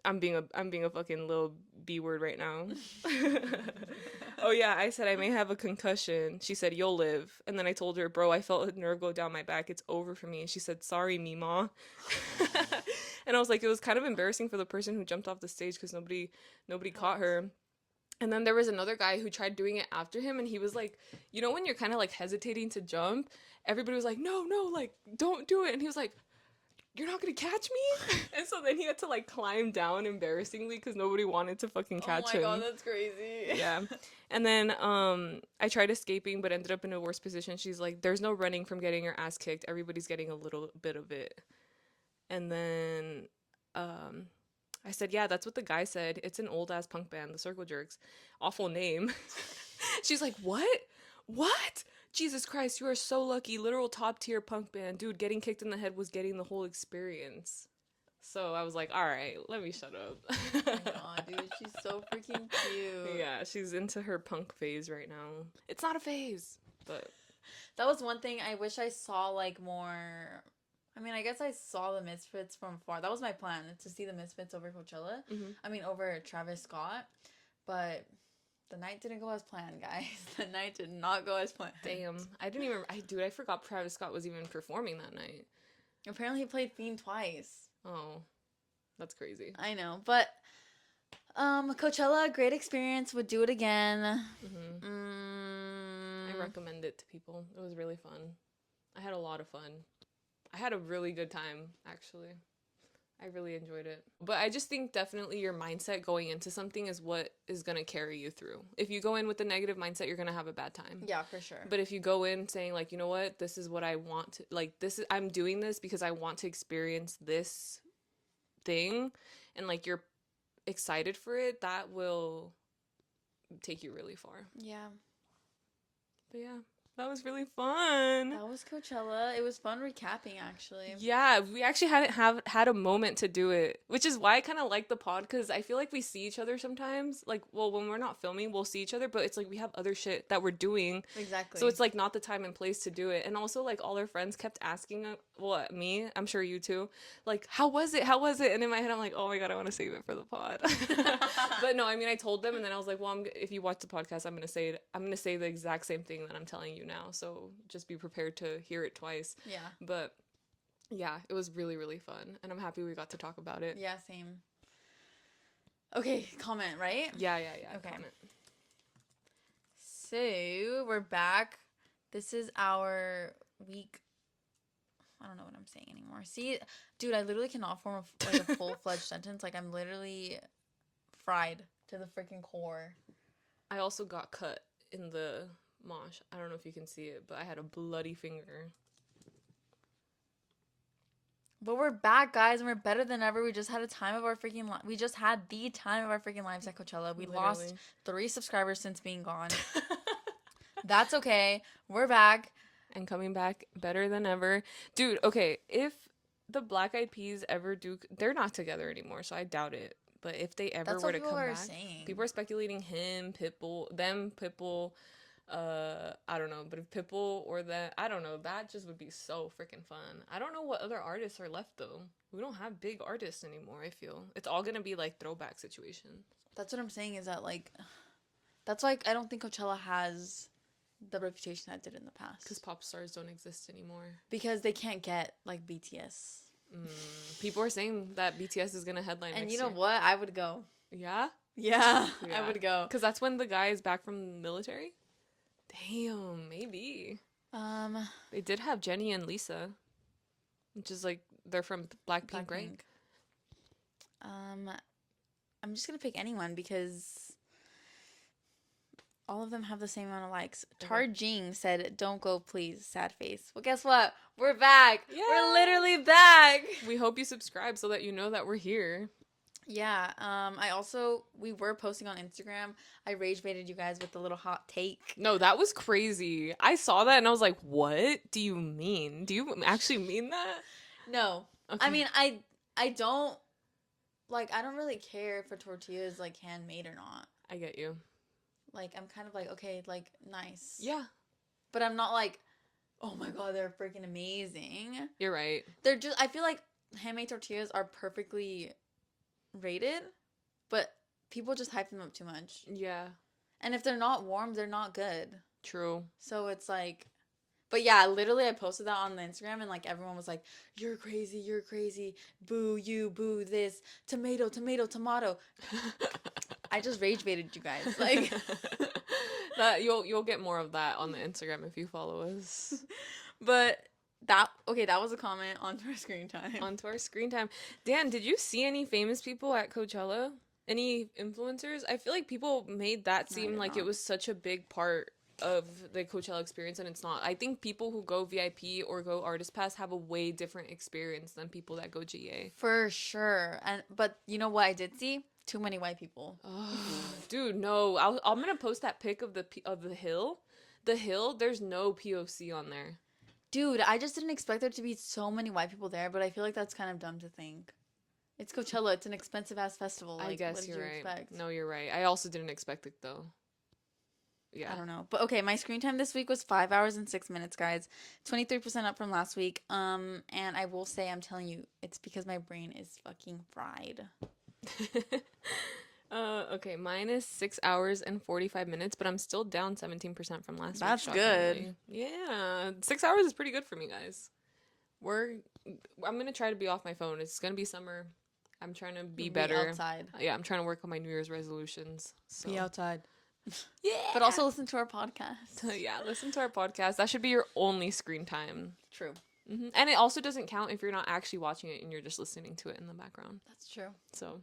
I'm being a fucking little B word right now. Oh yeah, I said I may have a concussion. She said you'll live, and then I told her, bro, I felt a nerve go down my back. It's over for me. And she said, sorry, Mima. And I was like, it was kind of embarrassing for the person who jumped off the stage because nobody caught her. And then there was another guy who tried doing it after him, and he was like, you know, when you're kind of like hesitating to jump, everybody was like, no, no, like don't do it. And he was like, you're not gonna catch me. And so then he had to like climb down embarrassingly because nobody wanted to fucking Oh catch my god, him. that's crazy. Yeah. And then I tried escaping but ended up in a worse position. She's like, there's no running from getting your ass kicked, everybody's getting a little bit of it. And then um I said, yeah, that's what the guy said. It's an old ass punk band, the Circle Jerks. Awful name. She's like, what? What? Jesus Christ, you are so lucky. Literal top tier punk band. Dude, getting kicked in the head was getting the whole experience. So I was like, all right, let me shut up. Oh my god, dude, she's so freaking cute. Yeah, she's into her punk phase right now. It's not a phase, but That was one thing I wish I saw like more. I mean, I guess I saw the Misfits from far. That was my plan, to see the Misfits over Coachella. mm-hmm. I mean, over Travis Scott. But the night didn't go as planned, guys. The night did not go as planned. Damn. I didn't even, I forgot Travis Scott was even performing that night. Apparently, he played Fiend twice. Oh, that's crazy. I know, but Coachella, great experience. Would do it again. Mm-hmm. I Mm, recommend it to people. It was really fun. I had a lot of fun. I had a really good time, actually. I really enjoyed it. But I just think definitely your mindset going into something is what is going to carry you through. If you go in with a negative mindset, you're going to have a bad time. Yeah, for sure. But if you go in saying like, you know what, this is what I want to, like, this is, I'm doing this because I want to experience this thing, and like you're excited for it, that will take you really far. Yeah. But yeah, that was really fun. That was Coachella. It was fun recapping, actually. Yeah, we actually hadn't have had a moment to do it, which is why I kind of like the pod, because I feel like we see each other sometimes. Like, well, when we're not filming, we'll see each other, but it's like we have other shit that we're doing. Exactly. So it's like not the time and place to do it. And also, like, all our friends kept asking, well, me, I'm sure you too, like, how was it? How was it? And in my head, I'm like, oh my God, I want to save it for the pod. But no, I mean, I told them, and then I was like, well, if you watch the podcast, I'm going to say it. I'm going to say the exact same thing that I'm telling you now. So just be prepared to hear it twice. Yeah. But yeah, it was really, really fun. And I'm happy we got to talk about it. Yeah, same. Okay, comment, right? Yeah. Okay. Comment. So, we're back. This is our week. I don't know what I'm saying anymore. See, dude, I literally cannot form a full-fledged sentence. Like, I'm literally fried to the freaking core. I also got cut in the mosh. I don't know if you can see it, but I had a bloody finger. But we're back, guys, and we're better than ever. We just had the time of our freaking lives at Coachella. We lost 3 subscribers since being gone. That's okay. We're back. And coming back better than ever. Dude, okay, if the Black Eyed Peas ever do, they're not together anymore, so I doubt it. But if they ever were to come back, people are speculating him, Pitbull, I don't know, but if Pitbull or that, I don't know, that just would be so freaking fun. I don't know what other artists are left though. We don't have big artists anymore, I feel. It's all gonna be like throwback situation. That's what I'm saying, is that like, that's why I don't think Coachella has the reputation that it did in the past. Because pop stars don't exist anymore. Because they can't get like BTS. People are saying that BTS is gonna headline and next you know year. what? I would go. Yeah? Yeah, I would go. Because that's when the guy is back from the military? Damn, maybe. They did have Jenny and Lisa, which is like, they're from Blackpink, right? I'm just gonna pick anyone because all of them have the same amount of likes. Tar Jing said, "Don't go, please." Sad face. Well, guess what? We're back. Yeah. We're literally back. We hope you subscribe so that you know that we're here. Yeah. We were posting on Instagram. I rage baited you guys with the little hot take. No, that was crazy. I saw that and I was like, what do you mean? Do you actually mean that? No. Okay. I mean, I don't, like, I don't really care if a tortilla is, like, handmade or not. I get you. Like, I'm kind of like, okay, like, nice. Yeah. But I'm not like, oh my God, they're freaking amazing. You're right. They're just, I feel like handmade tortillas are perfectly rated, but people just hype them up too much. Yeah. And if they're not warm, they're not good. True. So it's like, but yeah, literally I posted that on the Instagram and like everyone was like, you're crazy, boo you, boo this, tomato. I just rage baited you guys. Like that you'll get more of that on the Instagram if you follow us. But that was a comment onto our screen time. Onto our screen time. Dan, did you see any famous people at Coachella? Any influencers? I feel like people made that seem like it was such a big part of the Coachella experience, and it's not. I think people who go VIP or go Artist Pass have a way different experience than people that go GA. For sure. But you know what I did see? Too many white people. Oh, dude, no. I'm gonna post that pic of the hill. The hill. There's no POC on there. Dude, I just didn't expect there to be so many white people there, but I feel like that's kind of dumb to think. It's Coachella. It's an expensive ass festival. Like, I guess what did you're you right. expect? No, you're right. I also didn't expect it though. Yeah. I don't know. But okay, my screen time this week was 5 hours and 6 minutes, guys. 23% up from last week. And I will say, I'm telling you, it's because my brain is fucking fried. Okay, mine is 6 hours and 45 minutes, but I'm still down 17% from last week. That's good. Yeah, 6 hours is pretty good for me, guys. I'm gonna try to be off my phone. It's gonna be summer. I'm trying to be better. Outside. Yeah, I'm trying to work on my New Year's resolutions. So. Be outside. Yeah. But also listen to our podcast. Yeah, listen to our podcast. That should be your only screen time. True. And it also doesn't count if you're not actually watching it and you're just listening to it in the background. That's true. So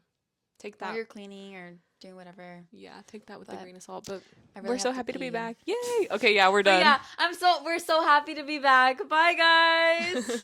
take While that. you're cleaning or doing whatever. Yeah, take that with a But grain of salt. But I we're really so have to happy to be pee. back. Yay! Okay, yeah, we're But done. yeah, we're so happy to be back. Bye guys.